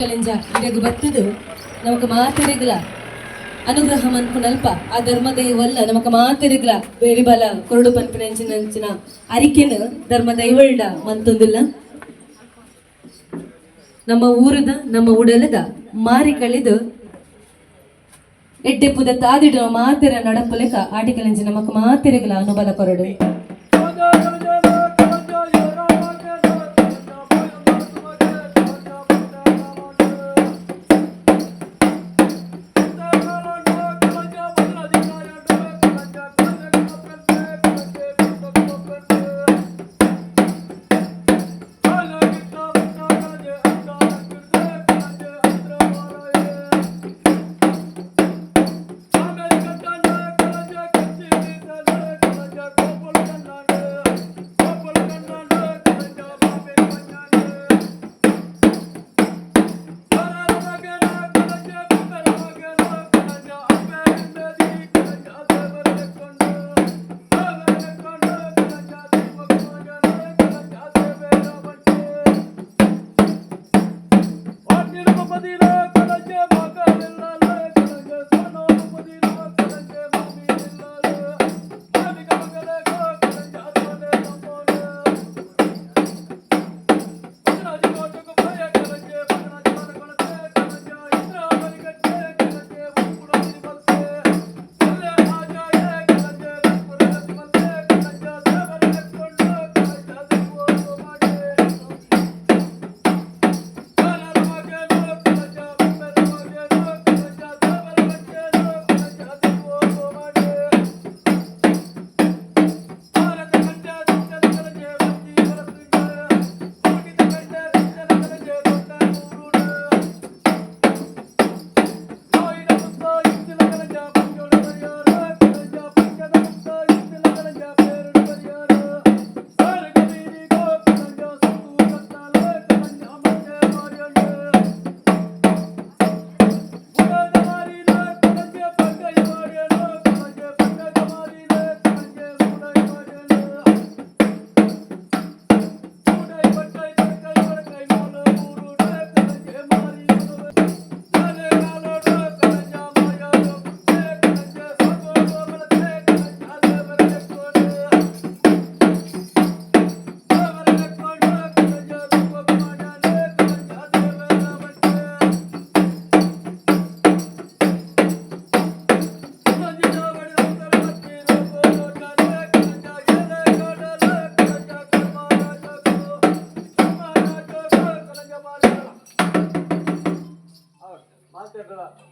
ಇದಕ್ಕೆ ಬರ್ತದು ನಮಕ್ ಮಾತೆರೆಗ್ಲ ಅನುಗ್ರಹ ಮನ್ಪುನಲ್ಪ ಆ ಧರ್ಮದೈವಲ್ಲ ನಮಕ್ ಮಾತೆರೆಗ್ಲ ಬೇರೆ ಬಲ ಕೊರಡು ಪನ್ಪುನಂಚಿನ ಅರಿಕೆನ ಧರ್ಮದೈವಳ್ಳ ಮಂತೊಂದಿಲ್ಲ ನಮ್ಮ ಊರದ ನಮ್ಮ ಉಡಲದ ಮಾರಿ ಕಳೆದು ಎಡ್ಡೆ ಪುದ ತಾದಿಡ ಮಾತೆರ ನಡಪುಲೆಕ ಆಟಿಕಲೆಂಚಿ ನಮಕ್ ಮಾತೆರೆಗ್ಲ ಅನುಬಲ ಕೊರಡು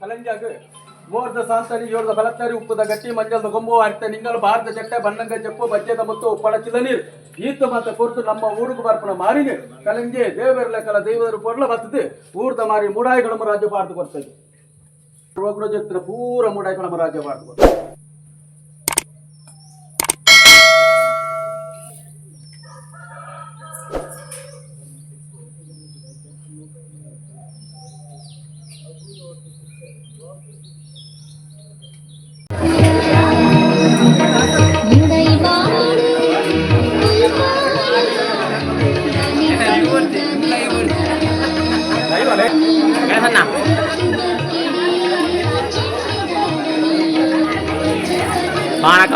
ಕಲಂಜಾಗ ಮೋರ್ದ ಸಾಂತರಿ ಯೋರ್ದ ಬಲತ್ತರಿ ಉಪ್ಪುದ ಗಟ್ಟಿ ಮಂಜಲ್ದ ಗೊಂಬು ಅರ್ಥ ನಿಂಗಲು ಭಾರತ ಚಟ್ಟೆ ಬಣ್ಣಂಗ ಜಪ್ಪು ಬಜ್ಜೆದ ಮತ್ತು ಉಪ್ಪಳಚಿದ ನೀರು ಈತ ಮತ್ತೆ ಕೊರ್ತು ನಮ್ಮ ಊರಿಗೆ ಬರ್ಪನ ಮಾರಿನಿ ಕಲಂಜೆ ದೇವರ ಕಲ ದೇವರು ಕೊಡ್ಲ ಬರ್ತದೆ ಊರ್ದ ಮಾರಿ ಮೂಡಾಯಿಗಳ ರಾಜ್ಯ ಪಾರ್ದು ಬರ್ತದೆ ರೋಗ್ರ ಪೂರ ಮೂಡಾಯಿಗಳ ರಾಜ್ಯ ಪಾರ್ದು ಬರ್ತದೆ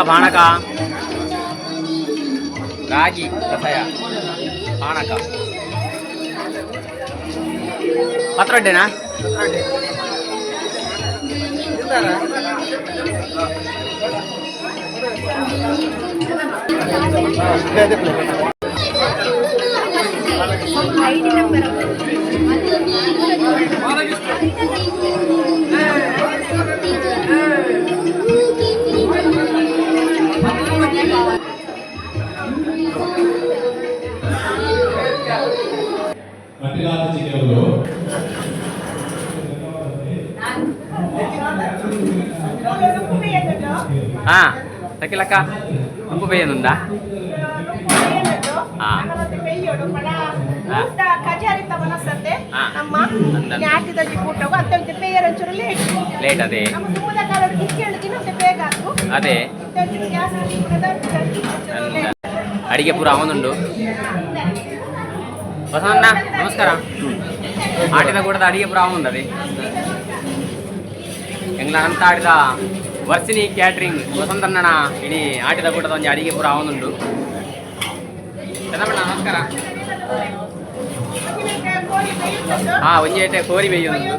ಪಾನಕ ರಾಗಿ ಕಷಾಯ ಪಾನಕ ಪತ್ರೊಡ್ಡೆನಾ తకిలక ఉప్పు వేయనుందా లేట్ అదే అదే ಅಡಿಗೆ ಪೂರ ಅವನುಂಡು ಬಸವಣ್ಣ ನಮಸ್ಕಾರ ಆಟಿದ ಕೂಡದ ಅಡಿಗೆ ಪುರ ಉಂಡದೆ ಎಂಗ್ಲ ಅಂತ ಆಡಿದ ವರ್ಸಿನಿ ಕ್ಯಾಟ್ರಿಂಗ್ ವಸಂತಣ್ಣನ ಇಡೀ ಆಟಿದ ಕೂಟದ ಒಂಜಿ ಅಡಿಗೆ ಪುರ ಅವನುಂಡು ಚಂದಮಣ್ಣ ನಮಸ್ಕಾರ ಒಂಜಿ ಏಟೆ ಕೋರಿ ಬೇಯುಂಡು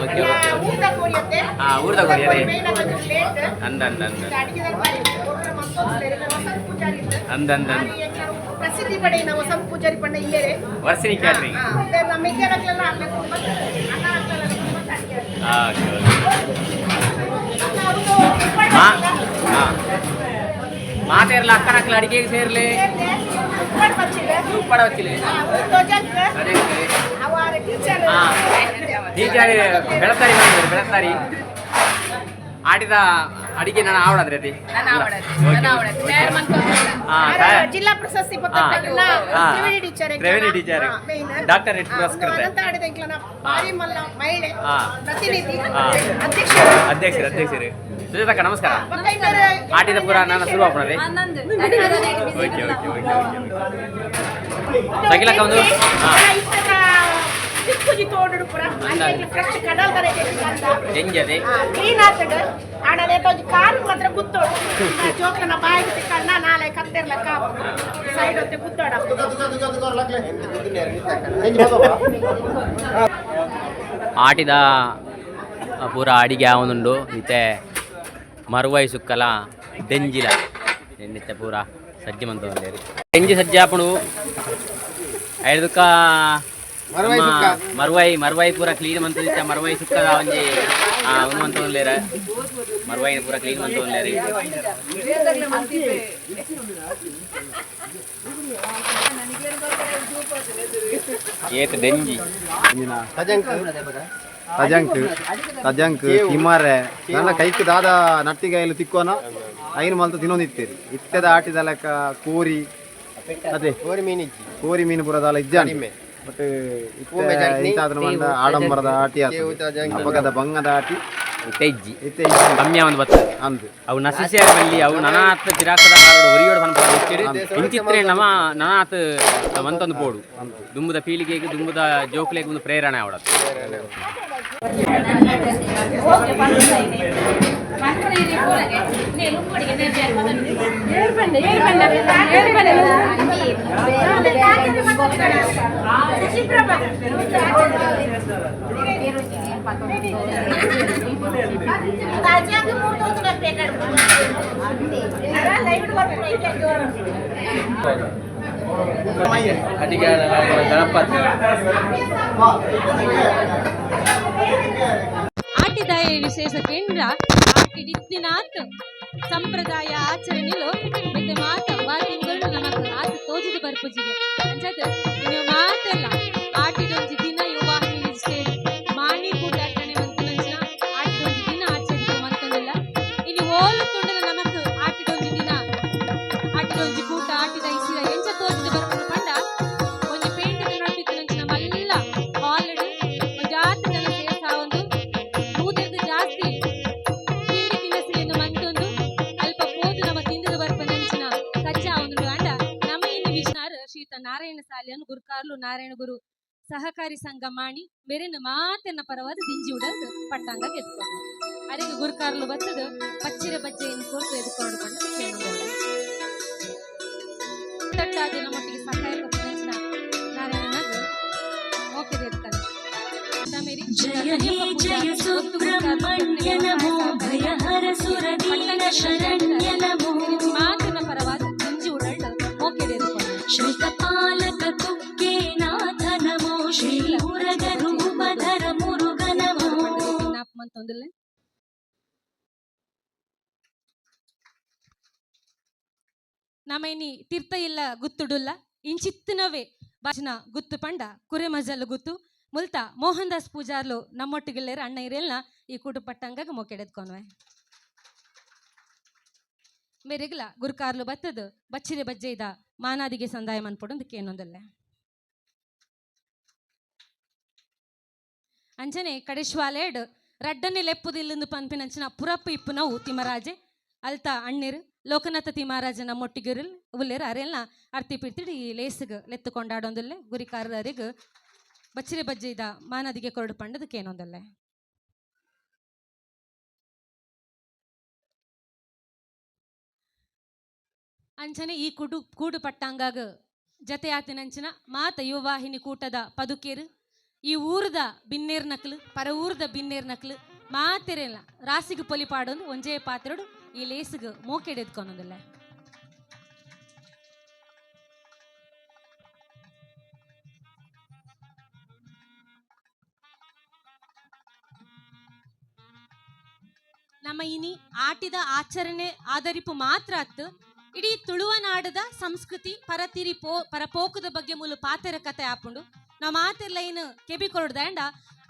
ಓಕೆ ಓಕೆ ಊರ್ದ ಕೋರಿ ಅದೇ ಅಂದ ಅಂದ ಅಂದ ಅಂದ ಅಂದ ಪ್ರಸಿದ್ಧಿ ಪಡೆ ನಾವು ವಸಂತ ಪೂಜಾರಿ ಪಂಡ ಇಲ್ಲೇ ವರ್ಸಿನಿ ಕ್ಯಾಟ್ರಿಂಗ್ ನಮ್ಮ ಮಿಕ್ಕರಕ್ಲೆಲ್ಲ ಮಾತೇರ್ಲ ಅಕ್ಕನಕ್ಲ ಅಡಿಗೆಗೆ ಸೇರ್ಲೆ ಉಪ್ಪಡ ವಚ್ಚಿಲೆ ಟೀಚರ್ ಬೆಳತಾರಿ ಮಾಡಿದ್ರು ಬೆಳತಾರಿ ಆಡಿದ ಅಡಿಗೆ ನಾನು ಆವಡದ್ರಿ ಅದಿ ಜಿಲ್ಲಾ ಪ್ರಶಸ್ತಿ ರೆವೆನ್ಯೂ ಟೀಚರ್ ಡಾಕ್ಟರೇಟ್ ಪುರಸ್ಕೃತ ಭಾರಿ ಮಲ್ಲ ಮಹಿಳೆ ಪ್ರತಿನಿಧಿ ಅಧ್ಯಕ್ಷರು ಸುಜಾತಕ್ಕ ನಮಸ್ಕಾರ ಆಟಿದ ಪುರ ನಾನು ಶುರು ಆಗ್ಬಿಡದೆ ಓಕೆ ಓಕೆ ಓಕೆ ಸಗಿಲಕ್ಕ ಒಂದು ತಿಕ್ಕುಜಿ ತೋಡು ಪುರ ಫ್ರೆಶ್ ಕಡಲ್ ತರ ಹೆಂಗದೆ ಕ್ಲೀನ್ ಆಗ್ತದೆ ಆಡಲೆ ಒಂದು ಕಾರು ಮಾತ್ರ ಗುತ್ತೋಡು ಜೋಕನ ಬಾಯಿಗೆ ತಿಕ್ಕಣ್ಣ ನಾಳೆ ಕತ್ತೆರ್ಲಕ್ಕ ಸೈಡ್ ಹೊತ್ತೆ ಗುತ್ತೋಡ ಆಟಿದ ಪೂರ ಅಡಿಗೆ ಅವನುಂಡು ಇತ್ತೆ ಮರುವೈ ಸುಕ್ಕಲ ಡೆಂಜಿಲ ಎನ್ನಿತ್ತೆ ಪೂರ ಸಜ್ಜೆ ಮಂತಂದೇರಿ ಡೆಂಜಿ ಸಜ್ಜೆ ಆಪುಣು ಐದಕ್ಕ ಮರುವೈ ಪೂರ ಕ್ಲೀನ್ ಮಂತಿದ್ದ ಮರುವೈ ಸುಕ್ಕದ ಒಂಜಿ ಅವನು ಮಂತಂದೇರ ಮರುವೈ ಪೂರ ಕ್ಲೀನ್ ಮಂತಂದೇರಿ ಏತ್ ಡೆಂಜಿ ತಜಂಕ್ ಕಿಮಾರೆ ನನ್ನ ಕೈಕ್ ದಾದ ನಟ್ಟಿಗಾಯಲು ತಿಕ್ಕೋನ ಐನು ಮಲ್ತು ತಿನ್ನೊಂದಿತ್ತೀರಿ ಇತ್ತದ ಆಟಿದ ಲೆಕ್ಕ ಕೋರಿ ಅದೇ ಕೋರಿ ಮೀನು ಪುರದಾಲ ಇಜ್ಜಾನಿ ಬಟ್ ಇಂತಾದ್ರ ಮಂಡ ಆಡಂಬರದ ಆಟಿ ಹಬ್ಬಗದ ಬಂಗದ ಆಟಿ ಇತ್ತೆ ಕಮ್ಮಿ ಒಂದು ಬರ್ತದೆ ಅಂದು ಅವು ನಸಿಸೇರ ಬಲ್ಲಿ ಅವು ನನಾತ್ ತಿರಾಕದ ಹಾರೋಡು ಒರಿಯೋಡು ಸಣ್ಣ ಇಂಚಿತ್ರೆ ನನಾತ್ ಮಂತೊಂದು ಪೋಡು ದುಂಬುದ ಪೀಳಿಗೆಗೆ ದುಂಬುದ ಜೋಕ್ಲೆಗೆ ಒಂದು ಪ್ರೇರಣೆ ಅವಡತ್ತು ಆಟಿದಾಯ ವಿಶೇಷ ಕೇಂದ್ರ ಆಟಿಡಿತ್ತಿನಾತ್ ಸಂಪ್ರದಾಯ ಆಚರಣೆಲು ಮತ್ತೆ ಮಾತ ಬಾತಿಂಗಳು ನಮಕ್ ಆತ ತೋಜಿದ ಬರ್ಪುಜಿಗೆ ಅಂಜದ ಇನ್ನು ಮಾತೆಲ್ಲ ಆಟಿಡೊಂಜಿ ದಿನ ಯುವ ಸೇರಿ ಮಾಣಿ ಕೂಡ ಅಟ್ಟಣೆ ಮಂತುನಂಚಿನ ಆಟಿಡೊಂಜಿ ದಿನ ಆಚರಿಕೆ ಮಂತಂದಿಲ್ಲ ಇನ್ನು ಓಲು ತುಂಡಲ ನಮಕ್ ಆಟಿಡೊಂಜಿ ದಿನ ಆಟಿಡೊಂಜಿ ಕೂಟ ಆಟಿದ ಇಸಿರ ಎಂಚ ತೋಜಿದ ಬರ್ಪುನ ಪಂಡ ಒಂಜಿ ಪೇಂಟದ ನಟ್ಟಿತ್ತಿನಂಚಿನ ಮಲ್ಲ ಆಲ್ರೆಡಿ ಜಾತಿ ಜನ ಸೇರ್ತಾ ಒಂದು ಊದರ್ದು ಜಾಸ್ತಿ ತಿಂಡಿ ತಿನಸಿಲಿಂದ ಮಂತೊಂದು ಅಲ್ಪ ಪೋದು ನಮ್ಮ ತಿಂದದ ಬರ್ಪನಂಚಿನ ಕಚ್ಚಾ ಒಂದು ಅಂಡ ನಮ್ಮ ಇನ್ನು ವಿಷ್ಣಾರ್ ಶ್ರೀತ ನಾರಾಯಣ ಸಾಲಿಯನ್ನು ಗುರುಕಾರ್ಲು ನಾರಾಯಣ ಗುರು ಸಹಕಾರಿ ಸಂಘ ಮಾಡಿ ಬೇರೆನ ಮಾತೆನ್ನ ಪರವಾದ ದಿಂಜಿ ಉಡದ್ ಪಟ್ಟಾಂಗ ಗೆದ್ಕೊಂಡು ಅದಕ್ಕೆ ಗುರುಕಾರ್ಲು ಬತ್ತದ ಪಚ್ಚಿರ ಬಜ್ಜೆಯನ್ನು ಕೋರ್ತು ಎದುಕೊಂಡು ತಟ್ಟಾದ ನಮ್ಮೊಟ್ಟಿಗೆ ಸಹಾಯಕ ಪುನಂಚಿನ ನಾರಾಯಣನಾಗ ಓಕೆ ಎದ್ಕಲ್ಲ ಜಯ ಹೇ ಜಯ ಸುಬ್ರಹ್ಮಣ್ಯ ನಮೋ ಭಯಹರ ಸುರದೀನ ಶರಣ್ಯ ನಮೋ ಮಾತಿನ ಪರವಾದ ದಿಂಜಿ ಉಡಲ್ಡ ಓಕೆ ಎದ್ಕೊಂಡು ಶ್ರೀಕಪಾಲಕ ತುಕ್ಕೆ ನಾಥ ನಮೋ ಶ್ರೀ ಮುರಗ ರೂಪಧರ ಮುರುಗ ನಮೋ ಮಂತೊಂದಿಲ್ಲ ನಮೈನಿ ತೀರ್ಥ ಇಲ್ಲ ಗುತ್ತುಡುಲ್ಲ ಇಂಚಿತ್ತಿನವೇ ಭಾಷಣ ಗುತ್ತು ಪಂಡ ಕುರೆ ಮಜಲ್ ಗುತ್ತು ಮುಲ್ತಾ ಮೋಹನ್ ದಾಸ್ ಪೂಜಾರ್ಲು ನಮ್ಮೊಟ್ಟಿಗೆಲ್ಲೇರ ಅಣ್ಣ ಇರೆಲ್ಲ ಈ ಕೂಟು ಪಟ್ಟಂಗಾಗ ಮೊಕೆಡೆದ್ಕೊಂಡ್ವೆ ಬೇರೆಗಿಲ್ಲ ಗುರುಕಾರ್ಲು ಬತ್ತದು ಬಚ್ಚಿರೆ ಬಜ್ಜೆ ಇದ ಮಾನಾದಿಗೆ ಸಂದಾಯ ಮನ್ಪೊಡೊಂದಕ್ಕೆ ಏನೊಂದಲ್ಲೇ ಅಂಚನೆ ಕಡೆಶ್ವಾಲೇಡ್ ರಡ್ಡನೆ ಲೆಪ್ಪುದಿಲ್ಲಂದು ಪನ್ಪಿನಂಚಿನ ಪುರಪ್ಪು ಇಪ್ಪು ನಾವು ತಿಮ್ಮರಾಜೆ ಅಲ್ತಾ ಅಣ್ಣಿರು ಲೋಕನಾಥ ತಿಮ್ಮರಾಜ ನಮ್ಮೊಟ್ಟಿಗಿರಲ್ ಉಲ್ಲೇರ ಅರೆಲ್ಲ ಅರ್ತಿ ಪಿರ್ತಿಡಿ ಲೇಸಿಗೆ ಲೆತ್ತು ಕೊಂಡಾಡೊಂದಿಲ್ಲ ಗುರಿಕಾರರಿಗೆ ಬಚ್ಚಿರೆ ಬಜ್ಜೆ ಇದ ಮಾನದಿಗೆ ಕೊರಡು ಪಂಡದಕ್ಕೆ ಏನೊಂದಲ್ಲೇ ಅಂಚನೆ ಈ ಕೂಡು ಪಟ್ಟಂಗಾಗ ಜತೆ ಆತಿನಂಚಿನ ಮಾತ ಯುವವಾಹಿನಿ ಕೂಟದ ಪದುಕೇರು ಈ ಊರದ ಬಿನ್ನೇರ್ ನಕ್ಲು ಪರ ಊರದ ಬಿನ್ನೇರ್ ನಕ್ಲು ಮಾತೆರೆಲ್ಲ ರಾಸಿಗೆ ಪೊಲಿಪಾಡೊಂದು ಒಂಜೇ ಪಾತ್ರೆಡು ಈ ಲೇಸಿಗೆ ಮೋಕೆಡೆದ್ಕೊನೊಂದಲ್ಲ ನಮ್ಮ ಇನಿ ಆಟಿದ ಆಚರಣೆ ಆಧರಿಪು ಮಾತ್ರ ಅತ್ತು ಇಡೀ ತುಳುವನಾಡದ ಸಂಸ್ಕೃತಿ ಪರಪೋಕದ ಬಗ್ಗೆ ಮೂಲ ಪಾತೆರ ಕತೆ ಆಪುಂಡು ನಾವು ಮಾತೆಲ್ಲ ಏನು ಕೆಬಿ ಕೊರಡ್ದ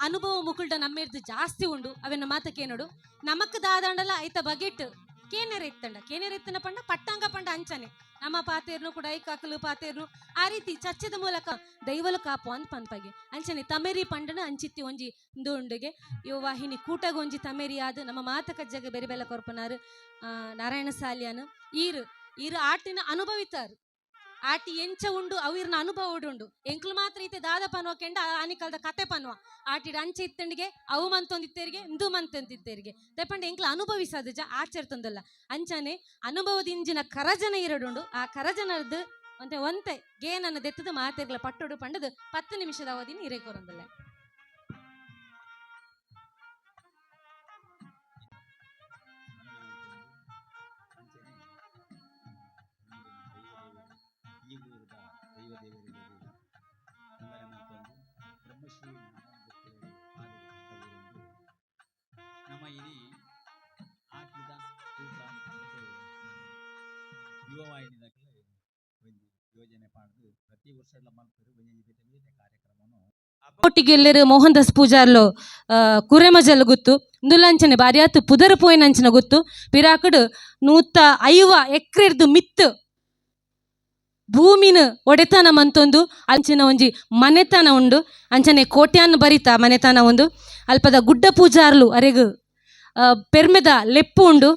ಅನುಭವ ಮುಕುಲ್ಡ ನಮ್ಮೇರ್ದು ಜಾಸ್ತಿ ಉಂಡು ಅವೆನ್ನ ಮಾತಕ್ಕೆ ನೋಡು ನಮಕ್ ದಾದಂಡಲ ಐತ ಬಗೆಟ್ ಕೇನೆರೆತ್ತನ ಪಂಡ ಪಟ್ಟಂಗ ಪಂಡ ಅಂಚನೆ ನಮ್ಮ ಪಾತೇರ್ನು ಕೂಡ ಐಕಾಕಲು ಪಾತೇರ್ನು ಆ ರೀತಿ ಚರ್ಚೆದ ಮೂಲಕ ದೈವಲು ಕಾಪು ಅಂತ ಪಂಪಗೆ ಅಂಚನೆ ತಮೇರಿ ಪಂಡನ ಅಂಚಿತ್ತಿ ಒಂಜಿ ದುಂಡುಗೆ ಇವ ವಾಹಿನಿ ಕೂಟಗ ಒಂಜಿ ತಮೇರಿ ಆದ ನಮ್ಮ ಮಾತ ಕಜ್ಜಗೆ ಬೇರೆ ಬೇಲೆ ಕೊರ್ಪನಾರು ನಾರಾಯಣ ಸಾಲಿಯಾನು ಈರು ಆಟಿನ ಅನುಭವಿತಾರು ಆಟಿ ಎಂಚ ಉಂಡು ಅವಿರ್ನ ಅನುಭವ ಉಂಡು ಎಂಕ್ಲು ಮಾತ್ರ ಇತ್ತೆ ದಾದ ಪನ್ವ ಕೆಂಡ ಆನಿಕಲ್ದ ಕತೆ ಪನ್ವ ಆಟಿಡ ಅಂಚೆ ಇತ್ತಂಡಿಗೆ ಅವು ಮಂತೊಂದಿತ್ತೇರಿಗೆ ಇಂದು ಮಂತೊಂದಿತ್ತೇರಿಗೆ ದಯಪಂಡ ಎಂಕ್ಲು ಅನುಭವಿಸದ ಆಚರಿತಂದಲ್ಲ ಅಂಚನೆ ಅನುಭವದಿಂಜಿನ ಕರಜನ ಇರಡುಂಡು ಆ ಕರಜನದ್ದು ಒಂತೆ ಗೇನನ್ನ ದೆತ್ತದ ಮಾತೆರ್ಗಳ ಪಟ್ಟೊಡು ಪಂಡದು 10 ನಿಮಿಷದ ಅವಧಿನ ಇರೇಕೋರಂದಲ್ಲ ನಮ್ಮ ಇಡೀ ಆಟಿದ ಯುವವಾಹಿನಿದ ಯೋಜನೆ ಪಾಡ್ದು ಪ್ರತಿ ವರ್ಷ ಮಲ್ಪರು ಕಾರ್ಯಕ್ರಮವನ್ನು ಒಟ್ಟಿಗೆಲ್ಲರು ಮೋಹನ್ ದಾಸ್ ಪೂಜಾರ್ಲು ಕುರೆಮಜಲ್ ಗುತ್ತು ಇಂದುಲಂಚನೆ ಬಾರಿ ಆತು ಪುದರ್ ಪೋಯಿನಂಚಿನ ಗುತ್ತು ಪಿರಾಕಡು 105 ಎಕ್ರೆರ್ದು ಮಿತ್ತು ಭೂಮಿನ ಒಡೆತನ ಮಂತೊಂದು ಅಂಚಿನ ಒಂಜಿ ಮನೆತನ ಉಂಡು ಅಂಚನೆ ಕೋಟ್ಯಾನ್ ಬರಿತ ಮನೆತನ ಒಂದು ಅಲ್ಪದ ಗುಡ್ಡ ಪೂಜಾರ್ಲು ಅರೆಗು ಪೆರ್ಮೆದ ಲೆಪ್ಪು ಉಂಡು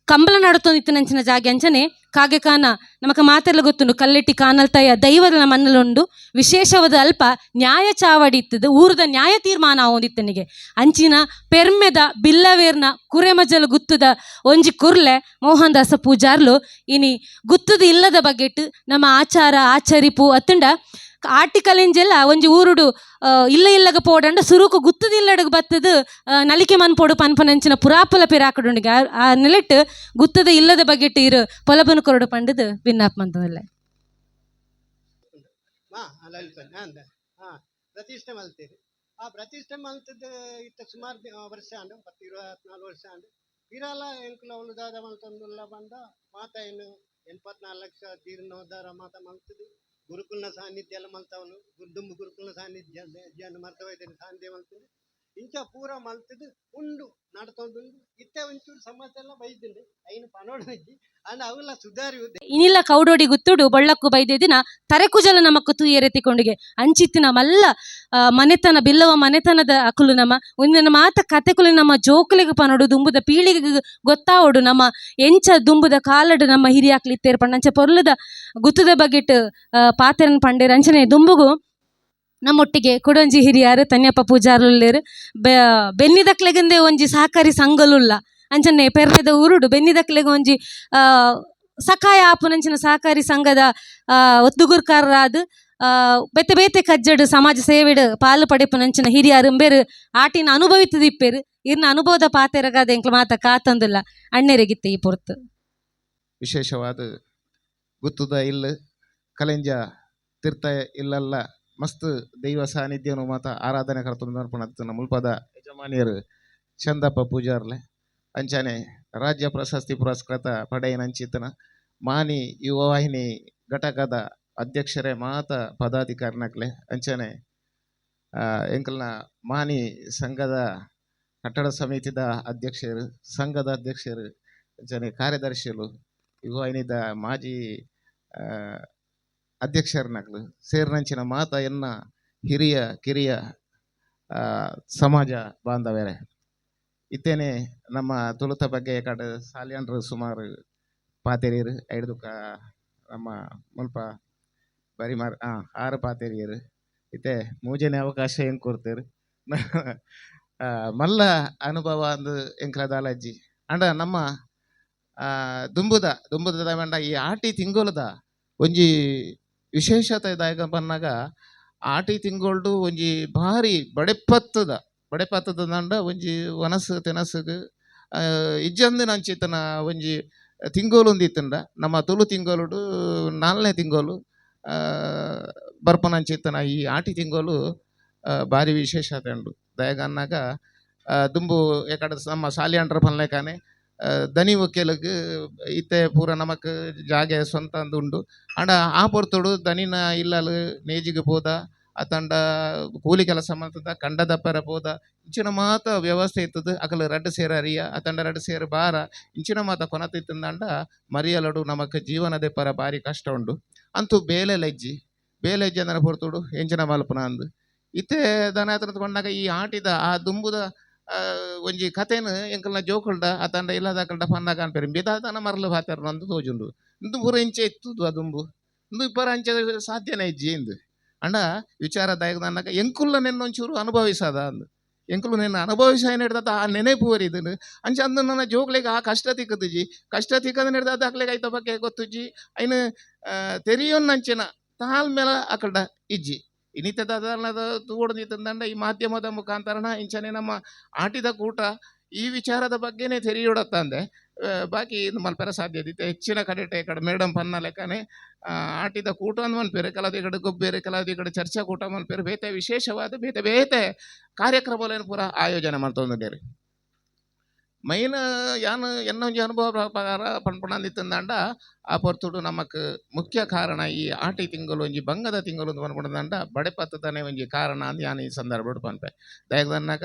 ಕಂಬಳ ನಡತೊಂದಿತ್ತು ನಂಚಿನ ಜಾಗೆ ಅಂಚನೆ ಕಾಗೆ ಕಾನ ನಮಕ ಮಾತೆಲ್ಲ ಗೊತ್ತುಂಡು ಕಲ್ಲೆಟ್ಟಿ ಕಾನಲ್ತಾಯ ದೈವದ ಮಣ್ಣಲುಂಡು ವಿಶೇಷವಾದ ಅಲ್ಪ ನ್ಯಾಯ ಚಾವಡಿ ಇತ್ತದು ಊರದ ನ್ಯಾಯ ತೀರ್ಮಾನ ಆವೊಂದಿತ್ತನಿಗೆ ಅಂಚಿನ ಪೆರ್ಮೆದ ಬಿಲ್ಲವೇರ್ನ ಕುರೆಮಜಲು ಗುತ್ತದ ಒಂಜಿ ಕುರ್ಲೆ ಮೋಹನ್ ದಾಸ ಪೂಜಾರ್ಲು ಇನಿ ಗುತ್ತದ ಇಲ್ಲದ ಬಗೆಟ್ ನಮ್ಮ ಆಚಾರ ಆಚರಿಪು ಅತ್ತಂಡ ಆರ್ಟಿಕಲೆಂಜೆಲ್ಲ ಒಂಜಿ ಊರುಡು ಇಲ್ಲಗ ಪೋಡಂಡ ಸುರುಕು ಗುತ್ತದಿಲ್ಲಡಗ ಬತ್ತದ ನಲಿಕೆ ಮನ್ಪೋಡು ಪನ್ಪನಂಚಿನ ಪುರಾಪಲ ಪೆರಾಕಡುಂಡಿಗೆ ಆ ನೆಲೆಟ್ ಗುತ್ತದ ಇಲ್ಲದ ಬಗೆಟ್ ಇರು ಪೊಲಬನು ಕೊರಡು ಪಂಡದು ವಿನ್ನಾಪ್ ಮಂತವಲ್ಲ ಪ್ರತಿಷ್ಠೆ ಮಲ್ತೀರಿ ಆ ಪ್ರತಿಷ್ಠೆ ಮಲ್ತದ ಇತ್ತ ಸುಮಾರು ವರ್ಷ ಅಂಡು 24 ವರ್ಷ ಅಂಡು ಇರಲ್ಲ ಎಂಕುಲ ಉಳಿದಾದ ಮಲ್ತೊಂದುಲ್ಲ ಬಂದ ಮಾತ ಏನು 84 ಲಕ್ಷ ತೀರ್ನೋದಾರ ಮಾತ ಮಲ್ತದು ಗುರುಕುಲನ ಸಾನ್ನಿಧ್ಯ ಎಲ್ಲ ಮಲ್ತವನು ದುಂಬು ಗುರುಕುಲನ ಸಾನ್ನಿಧ್ಯ ಜನ ಮರ್ತವೈದ್ಯನ ಸಾನ್ನಿಧ್ಯ ಮಲ್ತದು ಇಂಚ ಪೂರ ಮಲ್ತದು ಉಂಡು ನಡ್ತೊಂದುಂಡು ಇತ್ತೆ ಒಂಚೂರು ಸಮಸ್ಯೆ ಎಲ್ಲ ಬೈದಿಂಡು ಐನು ಪನೋಡಜ್ಜಿ ಅಂಡ್ ಅವೆಲ್ಲ ಸುಧಾರಿ ಇನಿಲ್ಲ ಕೌಡೋಡಿ ಗುತ್ತುಡು ಬೊಳ್ಳಕ್ಕು ಬೈದೆ ದಿನ ತರೆಕುಜಲ ನಮಕ್ಕು ತೂಯೆರೆತಿಕೊಂಡುಗೆ ಅಂಚಿತ್ತಿನ ಮಲ್ಲ ಮನೆತನ ಬಿಲ್ಲವ ಮನೆತನದ ಅಕುಲು ನಮ್ಮ ಒಂದಿನ ಮಾತ ಕತೆಕುಲು ನಮ್ಮ ಜೋಕುಲಿಗೆ ಪನೋಡು ದುಂಬುದ ಪೀಳಿಗೆ ಗೊತ್ತಾವೋಡು ನಮ್ಮ ಎಂಚ ದುಂಬುದ ಕಾಲಡು ನಮ್ಮ ಹಿರಿಯಾಕ್ಲಿ ಇತ್ತೇರು ಪಂಡ ಅಂಚೆ ಪೊರ್ಲದ ಗುತ್ತದ ಬಗೆಟ್ ಪಾತೆರನ್ ಪಂಡೇರು ಅಂಚನೆ ದುಂಬುಗು ನಮ್ಮೊಟ್ಟಿಗೆ ಕೊಡೊಂಜಿ ಹಿರಿಯಾರು ತನ್ಯಪ್ಪ ಪೂಜಾರುಲ್ಲೇರು ಬೆನ್ನಿದಕ್ಲೆಗಂದೆ ಒಂಜಿ ಸಹಕಾರಿ ಸಂಘಲುಲ್ಲ ಅಂಚನೆ ಪೆರ್ರೆದ ಊರುಡು ಬೆನ್ನಿದಕ್ಲೆಗ ಒಂಜಿ ಸಕಾಯ ಆಪುನಂಚಿನ ಸಹಕಾರಿ ಸಂಘದ ಒತ್ತುಗುರ್ಕಾರರಾದ ಬೇತೆ ಬೇತೆ ಕಜ್ಜಡು ಸಮಾಜ ಸೇವೆಡು ಪಾಲು ಪಡೆಪುನಂಚಿನ ಹಿರಿಯಾರು ಬೇರು ಆಟಿನ ಅನುಭವಿತದಿಪ್ಪೇರು ಇರ್ನ ಅನುಭವದ ಪಾತೆರಗಾದ ಎಂಕ್ಲು ಮಾತ ಕಾತಂದಿಲ್ಲ ಅಣ್ಣೆರೆಗಿತ್ತೆ ಈ ಪೊರ್ತು ವಿಶೇಷವಾದ ಗುತ್ತುದ ಇಲ್ಲ ಕಲೆಂಜ ತೀರ್ಥ ಇಲ್ಲಲ್ಲ ಮಸ್ತ್ ದೈವ ಸಾನ್ನಿಧ್ಯನು ಮಾತ ಆರಾಧನೆ ಕರ್ತನ ಮುಲ್ಪದ ಯಜಮಾನಿಯರು ಚಂದಪ್ಪ ಪೂಜಾರ್ಲೆ ಅಂಚಾನೆ ರಾಜ್ಯ ಪ್ರಶಸ್ತಿ ಪುರಸ್ಕೃತ ಪಡೆಯನಂಚಿತನ ಮಾನಿ ಯುವವಾಹಿನಿ ಘಟಕದ ಅಧ್ಯಕ್ಷರೇ ಮಾತ ಪದಾಧಿಕಾರಿನಕ್ಲೆ ಅಂಚಾನೆ ಎಂಕಲ್ನ ಮಾನಿ ಸಂಘದ ಕಟ್ಟಡ ಸಮಿತಿದ ಅಧ್ಯಕ್ಷರು ಸಂಘದ ಅಧ್ಯಕ್ಷರು ಅಂಚಾನೆ ಕಾರ್ಯದರ್ಶಿಗಳು ಯುವವಾಹಿನಿದ ಮಾಜಿ ಅಧ್ಯಕ್ಷರನಕ್ಲು ಸೇರ್ನಂಚಿನ ಮಾತ ಎನ್ನ ಹಿರಿಯ ಕಿರಿಯ ಸಮಾಜ ಬಾಂಧವ್ಯರೇ ಇತ್ತೇನೆ ನಮ್ಮ ತುಳುತ ಬಗ್ಗೆ ಕಡ ಸಾಲಿಯಂಡ್ರು ಸುಮಾರು ಪಾತೆರಿಯರು ಐದು ನಮ್ಮ ಮುಲ್ಪ ಬರಿಮಾರ್ 6 ಪಾತೆರಿಯರು ಇತ್ತೆ ಮೂಜನೆ ಅವಕಾಶ ಹೆಂಗೆ ಕೊಡ್ತೇರು ಮಲ್ಲ ಅನುಭವ ಅಂದು ಎಂಕ್ಲದಾಲಜ್ಜಿ ಅಂಡ ನಮ್ಮ ದುಂಬುದ ಬಂಡ ಈ ಆಟಿ ತಿಂಗೊಲದ ಒಂಜಿ ವಿಶೇಷತೆ ದಾಯಕ ಪನ್ನಾಗ ಆಟಿ ತಿಂಗೊಳ್ಡು ಒಂಜಿ ಭಾರಿ ಬಡೆಪತ್ತದ ದಂಡ ಒಂಜಿ ವನಸ್ಸು ತೆನಸುಗು ಇಜ್ಜಂದು ನಂಚಿತನ ಒಂಜಿ ತಿಂಗೋಲು ಒಂದಿತ್ತಂಡ ನಮ್ಮ ತುಳು ತಿಂಗೋಲುಡು 4ನೇ ತಿಂಗೋಲು ಬರ್ಪನಂಚಿತ್ತನ ಈ ಆಟಿ ತಿಂಗೋಲು ಭಾರಿ ವಿಶೇಷತೆ ಉಂಡು ದಯಗ ಅನ್ನಾಗ ದುಂಬು ಎಕಡೆ ನಮ್ಮ ಸಾಲಿಯಂಡ್ರ ಪನ್ಲೆಕಾನೆ ದನಿ ಒಕ್ಕೆಲಗ್ ಇತ್ತೆ ಪೂರ ನಮಕ್ ಜಾಗೆ ಸ್ವಂತ ಅಂದು ಉಂಡು ಅಂಡ ಆ ಪೊರ್ತುಡು ದನಿನ ಇಲ್ಲಲು ನೇಜಿಗೆ ಪೋದ ಅತಂಡ ಕೂಲಿ ಕೆಲಸ ಮಾಡ್ತದ ಕಂಡದಪ್ಪರ ಪೋದ ಇಂಚಿನ ಮಾತ ವ್ಯವಸ್ಥೆ ಇತ್ತದ ಅಕಲು 2 ಸೇರ ಅರಿಯ ಅತಂಡ 2 ಸೇರ ಬಾರ ಇಂಚಿನ ಮಾತ ಕೊನತಿತ್ತಂದಂಡ ಮರಿಯಲಡು ನಮಕ್ ಜೀವನದ ಪರ ಭಾರಿ ಕಷ್ಟ ಉಂಡು ಅಂತೂ ಬೇಲೆಜ್ಜಿ ಅಂದನ ಪೊರ್ತುಡು ಎಂಚಿನ ಮಲ್ಪನ ಅಂದು ಇತ್ತೆ ದನ ಹತ್ರ ಕೊಂಡಾಗ ಈ ಆಟಿದ ಆ ದುಂಬುದ ಒಂಜಿ ಕಥೆನು ಎಂಕಲ್ನ ಜೋಕುಲ್ಡ ಅತಂಡ ಇಲ್ಲದಾಕಲ್ಡ ಪನ್ನಾಗ ಅನ್ಪೇರು ಬಿದಾದನ ಮರಲು ಹಾತಾರ ಅಂದು ತೋಜುಂಡು ಇಂದು ಪೂರ ಇಂಚೆ ಇತ್ತುದು ಆ ದುಂಬು ಇಂದು ಇಪ್ಪರ ಅಂಚೆ ಸಾಧ್ಯನೇ ಇಜ್ಜಿ ಇಂದು ಅಂಡ ವಿಚಾರದಾಯಕ ಅನ್ನಕ ಎಂಕುಲ್ಲ ನೆನ್ನೊಂಚೂರು ಅನುಭವಿಸದ ಅಂದು ಎಂಕುಲು ನೆನ್ನ ಅನುಭವಿಸ ಏನು ಹಿಡ್ದದ ಆ ನೆನೆಪು ವರಿದನು ಅಂಚೆ ಅಂದು ನನ್ನ ಜೋಕ್ಲೆಗೆ ಆ ಕಷ್ಟ ತಿಕ್ಕದುಜಿ ಕಷ್ಟ ತಿಕ್ಕದ ಹಿಡ್ದದ ಹಾಕ್ಲೆಗೆ ಐತ ಬಗ್ಗೆ ಗೊತ್ತುಜ್ಜಿ ಐನು ತೆರಿಯೋನ್ನಂಚಿನ ತಾಲ್ ಮೇಲೆ ಅಕಲ್ಡ ಇಜ್ಜಿ ಇನ್ನಿತದ ತೂಡಿದಂಡ ಈ ಮಾಧ್ಯಮದ ಮುಖಾಂತರನ ಇಂಚನೆ ನಮ್ಮ ಆಟಿದ ಕೂಟ ಈ ವಿಚಾರದ ಬಗ್ಗೆನೇ ತೆರೆಯೋಡತ್ತಂದೆ ಬಾಕಿ ಇದು ಮಲ್ಪೆರ ಸಾಧ್ಯತೆ ಇತ್ತು ಹೆಚ್ಚಿನ ಕಡೆ ಕಡೆ ಮೇಡಮ್ ಪನ್ನ ಲೆಕ್ಕನೆ ಆಟಿದ ಕೂಟ ಅಂತ ಮನ್ಪೇರು ಕೆಲವು ಕಡೆ ಗೊಬ್ಬೇರೆ ಕೆಲವು ಕಡೆ ಚರ್ಚಾ ಕೂಟ ಮನ್ಪೇರು ಬೇತೆ ವಿಶೇಷವಾದ ಬೇತೆ ಕಾರ್ಯಕ್ರಮಗಳನ್ನು ಪೂರ ಆಯೋಜನೆ ಮಾಡ್ತೊಂದಿದ್ದೇವೆ ಮೈನ್ ಯಾನು ಎನ್ನೊಂಜಿ ಅನುಭವ ಪ್ರಕಾರ ಪನ್ಪುಣಂದಿತ್ತಂದಂಡ ಆ ಪೊರ್ತುಡು ನಮಕ್ ಮುಖ್ಯ ಕಾರಣ ಈ ಆಟಿ ತಿಂಗಳು ಒಂಜಿ ಬಂಗದ ತಿಂಗಳು ಅಂತ ಪನ್ಪುಣದಂಡ ಬಡೆಪತ್ತದನೆ ಒಂಜಿ ಕಾರಣ ಅಂತ ಯಾನು ಈ ಸಂದರ್ಭ ಪನ್ಪೆ ದಯಗದನ್ನಾಗ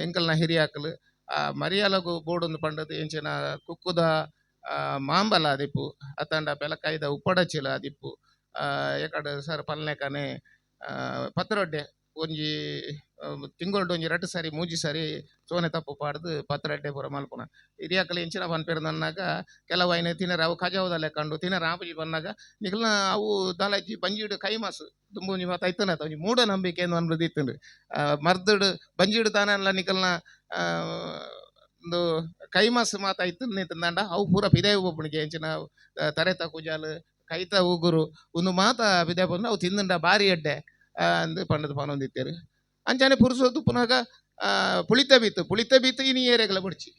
ಎಂಕಲ್ನ ಹಿರಿಯಾಕಲು ಮರಿಯಾಲಗು ಬೋಡೊಂದು ಪಂಡದು ಎಂಚಿನ ಕುಕ್ಕುದ ಮಾಂಬಲ ಆದಿಪ್ಪು ಅತಂಡ ಪೆಲಕಾಯ್ದ ಉಪ್ಪಡಚಿಲ ಆದಿಪ್ಪು ಎಕಡೆ ಸರ್ ಪಲ್ನೆಕನೆ ಪತ್ರೊಡ್ಡೆ ಒಂಜಿ ತಿಂಗೊಳ್ಡು ಒಂಜಿ 2 ಸಾರಿ 3 ಸಾರಿ ಸೋನೆ ತಪ್ಪು ಪಾಡ್ದು ಪತ್ರೊಡ್ಡೆ ಪೂರ ಮಲ್ಪುನ ಹಿರಿಯಾಕಲು ಎಂಚಿನ ಪನ್ಪೇರು ನನ್ನಾಗ ಕೆಲವು ಐನೆ ತಿನ್ನರ ಅವು ಕಜಾವದಲ್ಲೇ ಕಂಡು ತಿನ್ನರ ಆಪುಜಿ ಬಂದಾಗ ನಿಖಲ್ನ ಅವು ದಾಲಜ್ಜಿ ಬಂಜಿಡು ಕೈಮಾಸು ತುಂಬು ಒಂಜಿ ಮಾತು ಐತನತ ಒಂಜಿ ಮೂಢನಂಬಿಕೆ ಎಂದು ಅನ್ಬೋದು ಇತ್ತುಂಡು ಮರ್ದುಡು ಬಂಜಿಡು ತಾನೆಲ್ಲ ನಿಖಲ್ನ ಒಂದು ಕೈಮಾಸು ಮಾತ ಐತಂದು ನಿಂತಂದಂಡ ಅವು ಪೂರ ಪಿದೆ ಒಬ್ಬನಿಗೆ ಎಂಚಿನ ತರೆತ ಕುಜಾಲು ಕೈತ ಉಗುರು ಒಂದು ಮಾತ ಪಿದೆ ಬಂದು ಅವು ತಿಂದುಂಡ ಬಾರಿ ಎಡ್ಡೆ ಅಂದು ಪಂಡದ ಪನೊಂದಿತ್ತೇರು ಅಂಚಾನೆ ಪುರುಸೋದು ಪುನಃ ಪುಳಿತ ಬೀತು ಇನಿ ಏರೆಗಳ ಬುಡ್ಚಿ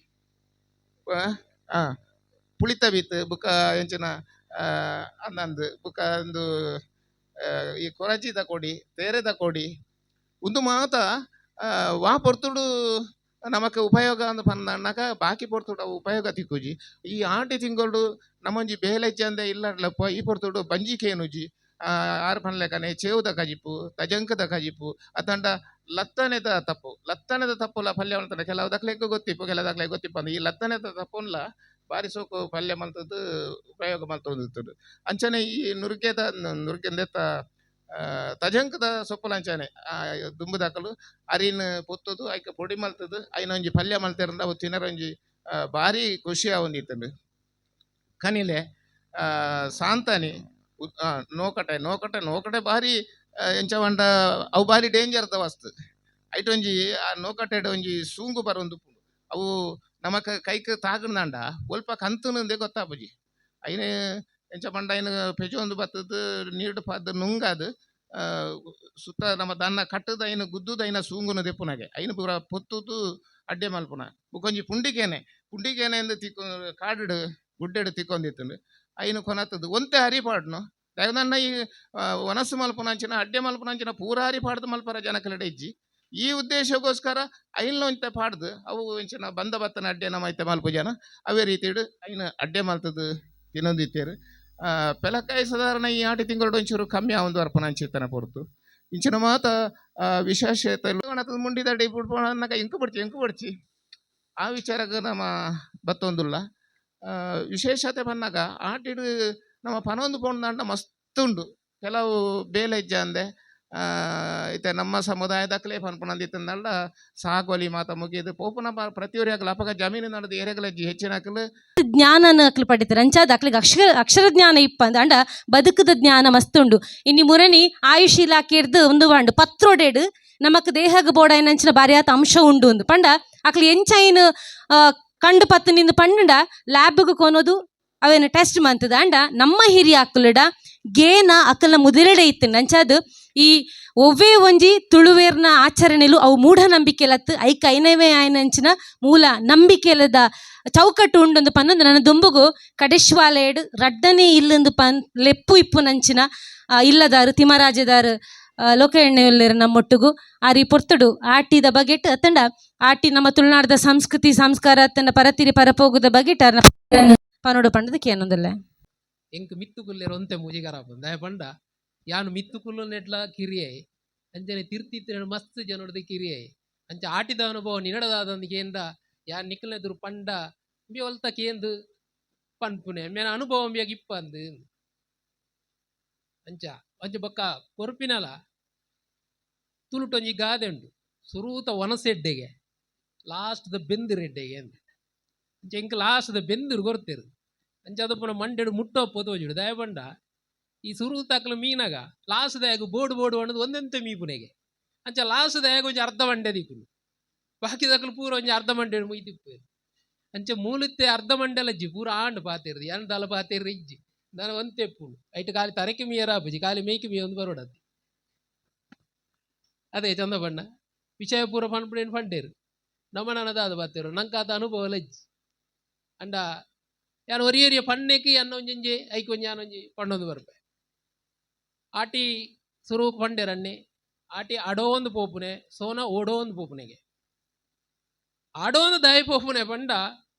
ಪುಳಿತ ಬೀತು ಬುಕ್ಕ ಎಂಚಿನ ಅಂದಂದು ಬುಕ್ಕ ಒಂದು ಈ ಕೊರಜಿ ತಕೊಡಿ ತೇರೆ ತಕೊಡಿ ಒಂದು ಮಾತ ವಾ ಪೊರ್ತುಡು ನಮಕ್ ಉಪಯೋಗ ಅಂತ ಪಂದಣ್ಣಕ ಬಾಕಿ ಪೊರ್ತುಡು ಉಪಯೋಗ ತಿಕ್ಕುಜಿ ಈ ಆಟಿ ತಿಂಗಳು ನಮ್ಮೊಂಜಿ ಬೇಲೆಜ್ಜಿ ಅಂದೆ ಇಲ್ಲಪ್ಪ ಈ ಪೊರ್ತುಡು ಬಂಜಿಕೇನುಜಿ ಆರು ಪನ್ಲೆಕನೆ ಚೇವುದ ಕಜಿಪು ತಜಂಕದ ಕಜಿಪು ಅತಂಡ ಲತ್ತನೆದ ತಪ್ಪುಲ ಪಲ್ಯ ಮಾಡ್ತಾನೆ ಕೆಲವು ದಕ್ಲೆಗೂ ಗೊತ್ತಿಪ್ಪು ಕೆಲವು ದಕ್ಲೆಗೆ ಗೊತ್ತಿಪ್ಪ ಅಂದ್ರೆ ಈ ಲತ್ತನೆದ ತಪ್ಪುನ್ಲ ಬಾರಿ ಸೋಕು ಪಲ್ಯ ಮಲ್ತದ್ದು ಉಪಯೋಗ ಮಲ್ತೊಂದಿರ್ತದೆ ಅಂಚನೆ ಈ ನುರ್ಗೆಂದೆತ್ತ ತಜಂಕದ ಸೊಪ್ಪುಲ ಅಂಚಾನೆ ದುಂಬುದಾಕಲು ಅರಿನ್ ಪೊತ್ತದು ಐಕ ಪೊಡಿ ಮಲ್ತದು ಐನೊಂಜಿ ಪಲ್ಯ ಮಲ್ತಿರಂದ ಅವು ತಿನ್ನರೊಂಜಿ ಭಾರಿ ಖುಷಿ ಆವೊಂದಿತ್ತಂಡು ಕನಿಲೆ ಸಾಂತಾನಿ ನೋಕಟೆ ಭಾರಿ ಎಂಚವಂಡ ಅವು ಭಾರಿ ಡೇಂಜರ್ದ ವಸ್ತು ಐಟೊಂಜಿ ಆ ನೋಕಟೆಡ್ ಒಂಜಿ ಸೂಂಗು ಬರೊಂದು ಅವು ನಮಕ್ ಕೈಕ್ ತಾಗಂದಂಡ ಒಲ್ಪ ಕಂತುನಂದೆ ಗೊತ್ತಾಪುಜಿ ಐನು ಎಂಚ ಪಂಡ ಐನು ಪೆಜೊಂದು ಬತ್ತದು ನೀಡು ಪದ್ದು ನುಂಗದು ಸುತ್ತ ನಮ್ಮ ದನ್ನ ಕಟ್ಟದ ಐನು ಗುದ್ದುದ ಐನ ಸೂಂಗುನ ದೆಪ್ಪುನಗೆ ಐನು ಪೂರ ಪೊತ್ತುದು ಅಡ್ಡೆ ಮಲ್ಪುನ ಬುಕೊಂಜಿ ಪುಂಡಿಕೇನೆ ಎಂದು ತಿಕ್ಕು ಕಾಡು ಗುಡ್ಡೆಡು ತಿಕ್ಕೊಂದಿತ್ತು ಐನು ಕೊನತ್ತದು ಒಂತೆ ಹರಿಪಾಡ್ನು ದಯನನ್ನ ಈ ವನಸ್ಸು ಮಲ್ಪುನಂಚಿನ ಅಡ್ಡೆ ಮಲ್ಪುನಂಚಿನ ಪೂರ ಹರಿಪಾಡ್ದು ಮಲ್ಪರ ಜನಕಲೆಡೆ ಇಜ್ಜಿ ಈ ಉದ್ದೇಶಕ್ಕೋಸ್ಕರ ಐನ್ಲೊಂತೆ ಪಾಡ್ದು ಅವು ಇಂಚಿನ ಬಂದ ಬತ್ತನ ಅಡ್ಡೆ ನಮ್ಮೈತೆ ಮಲ್ಪು ಜನ ಅವೇ ರೀತಿಡು ಐನು ಅಡ್ಡೆ ಮಲ್ತದು ತಿನ್ನೊಂದಿತ್ತೇರು ಪೆಲಕಾಯಿ ಸಾಧಾರಣ ಈ ಆಟಿ ತಿಂಗಳು ಒಂಚೂರು ಕಮ್ಮಿ ಆವೊಂದು ಅರ್ಪಣಂಚಿತ್ತನ ಪೊರ್ತು ಇಂಚಿನ ಮಾತ ವಿಶೇಷತೆ ಮುಂಡಿದಡ್ಡಿ ಬಿಡ್ಪೋಣಕ ಎಂಕು ಬಡ್ಚಿ ಆ ವಿಚಾರಕ್ಕೆ ನಮ್ಮ ಬತ್ತೊಂದುಲ್ಲ ವಿಶೇಷತೆ ಬಂದಾಗ ಆಟಿಡು ನಮ್ಮ ಪನೊಂದು ಪೋಂಡು ಮಸ್ತ್ ಉಂಡು ಕೆಲವು ಬೇಲೆಜ್ಜ ಅಂದೆ ಇತ್ತೆ ನಮ್ಮ ಸಮುದಾಯದಕ್ಕಲೇ ಪನ್ಪನಂದಿತ್ತಂದಲ್ಲ ಸಾಗೋಲಿ ಮಾತ ಮುಗಿದು ಪೋಪುನ ಪ್ರತಿಯೊರಿ ಆಗಲ ಅಪಗ ಜಮೀನು ನಡೆದು ಏರೆಗಲಜ್ಜಿ ಹೆಚ್ಚಿನ ಹಾಕಲು ಜ್ಞಾನನ ಅಕ್ಲು ಪಡಿತಾರೆ ಅಂಚಾದ ಅಕ್ಲಿಗೆ ಅಕ್ಷರ ಜ್ಞಾನ ಇಪ್ಪಂದು ಅಂಡ ಬದುಕದ ಜ್ಞಾನ ಮಸ್ತುಂಡು ಇನ್ನು ಮುರಣಿ ಆಯುಷ್ ಇಲಾಖೆರ್ದು ಒಂದು ಬಾಂಡು ಪತ್ರೊಡೆಡು ನಮಕ್ ದೇಹಗ ಬೋಡಾಯಿನಂಚಿನ ಬಾರಿಯಾತ ಅಂಶ ಉಂಡು ಒಂದು ಪಂಡ ಅಕ್ಲು ಎಂಚೈನ್ ಕಂಡು ಪತ್ತು ನಿಂದು ಪಂಡ ಲ್ಯಾಬ್ಗೆ ಕೊನೋದು ಅವೇನು ಟೆಸ್ಟ್ ಮಂತದ ಅಂಡ ನಮ್ಮ ಹಿರಿಯ ಅಕ್ಕಲುಡ ಗೇನ ಅಕ್ಕಲ್ನ ಮುದಿರೆಡೆ ಇತ್ತು ಅಂಚಾದ ಈ ಒವ್ವೇ ಒಂಜಿ ತುಳುವೇರ್ನ ಆಚರಣೆಲು ಅವು ಮೂಢನಂಬಿಕೆಲತ್ತು ಐಕ ಐನವೇ ಆಯ್ನಂಚಿನ ಮೂಲ ನಂಬಿಕೆಲದ ಚೌಕಟ್ಟು ಉಂಡೊಂದು ಪನ್ನೊಂದು ನನ್ನ ದುಂಬುಗು ಕಡೆಶ್ವಾಲೆಡ್ ರಡ್ಡನೇ ಇಲ್ಲೊಂದು ಲೆಪ್ಪು ಇಪ್ಪು ನಂಚಿನ ಇಲ್ಲದಾರು ತಿಮರಾಜದಾರು ಲೋಕ ಎಣ್ಣೆ ಉಳ್ಳೇರು ನಮ್ಮೊಟ್ಟಿಗೂ ಆರಿ ಪೊರ್ತುಡು ಆಟಿದ ಬಗೆಟ್ ಅತ್ತಂಡ ಆಟಿ ನಮ್ಮ ತುಳುನಾಡದ ಸಂಸ್ಕೃತಿ ಸಂಸ್ಕಾರ ಅತ್ತಂಡ ಪರತಿರಿ ಪರಪೋಗುದ ಬಗೆಟ್ ಪನೋಡು ಪಂಡದ ಕೇನೊಂದಲ್ಲ ಎಂಕ್ ಮಿತ್ತುಕುಲ್ಲೇರು ಒಂತೆ ಮುಜಿಗಾರ ದಯ ಪಂಡ ಯಾನು ಮಿತ್ತುಕುಲ್ಲು ನೆಟ್ಲ ಕಿರಿಯೆ ಅಂಚನೆ ತಿರ್ತಿತ್ತಿನ ಮಸ್ತ್ ಜನೋಡದ ಕಿರಿಯೆ ಅಂಚ ಆಟಿದ ಅನುಭವ ನಿನಡದಾದಂದು ಕೇಂದ ಯಾನ್ ನಿಕ್ಕಲೆದುರು ಪಂಡ ಬಿ ಹೊಲ್ತ ಕೇಂದು ಪನ್ಪುನೆ ಮೇನ ಅನುಭವ ಬಿಯಾಗ ಇಪ್ಪಂದು ಅಂಚ ಅಂಚ ಬೊಕ್ಕ ಕೊರ್ಪಿನಲ ತುಳುಟೊಂಜಿ ಗಾದೆ ಉಂಡು ಸುರೂತ ಒನಸೆಡ್ಡೆಗೆ ಲಾಸ್ಟ್ ದ ಬೆಂದಿರೆಡ್ಡೆಗೆ ಅಂತ ಅಂಚ ಎಂಕ್ ಲಾಸ್ಟ್ ದ ಬೆಂದಿರು ಕೊರ್ತೆರು ಅಂಚ ಅದಪ್ಪನ ಮಂಡೆಡು ಮುಟ್ಟೋ ಪೊತೋಜುಡು ದಯ ಪಂಡ ಈ ಸುರುತಾಕ್ಲ ಮೀನಾಗ ಲಾಸ್ಟ್ ದಯಾಗ ಬೋಡು ಅನ್ನೋದು ಒಂದೆಂತ ಮೀಪುನೆಗೆ ಅಂಚ ಲಾಸ್ಟ್ ದಯಾಗ ಒಂಜಿ ಅರ್ಧ ಮಂಡೆ ದಿಕ್ಕುನು ಬಾಕಿ ದಕ್ಲು ಪೂರ ಒಂಜಿ ಅರ್ಧ ಮಂಡೆ ಮುಯ್ತಿಪ್ಪೇರು ಅಂಚ ಮೂಲತ್ತೆ ಅರ್ಧ ಮಂಡೆಲಜ್ಜಿ ಪೂರ ಆಂಡ್ ಪಾತಿರ್ದು ಎನ್ ದಲ ಪಾತಿರ್ರಿ ಇಜ್ಜಿ ನಾನು ಒಂತೆಪ್ಪುನು ಐಟ್ ಖಾಲಿ ತರಕೆ ಮೀಯರ ಬಜ್ಜಿ ಖಾಲಿ ಮೇಯ್ಕೆ ಮೀಯ ಒಂದು ಬರೋಡದ್ದು ಅದೇ ಚಂದ ಬಣ್ಣ ವಿಷಯ ಪೂರ ಪನ್ಪುಡೇನು ಪಂಡೇರು ನಮ್ಮ ನನದಾದ ಪಾತಿರು ನಂಗೆ ಆತ ಅನುಭವ ಲಜ್ಜಿ ಅಂಡ ಯಾನು ಒರಿಯರಿಯ ಪಣ್ಣೆಕ್ಕೆ ಅನ್ನ ಒಂಜಿ ಐಕೊಂಜಿ ಯಾನೊಂಜಿ ಪಣ್ಣೊಂದು ಬರ್ಪೆ ಆಟಿ ಸುರು ಪಂಡೆರನ್ನೆ ಆಟಿ ಅಡೋ ಒಂದು ಪೋಪುನೆ ಸೋನ ಓಡೋ ಒಂದು ಪೋಪುನೆಗೆ ಆಡೋ ಒಂದು ದಯ ಪೋಪುನೆ ಪಂಡ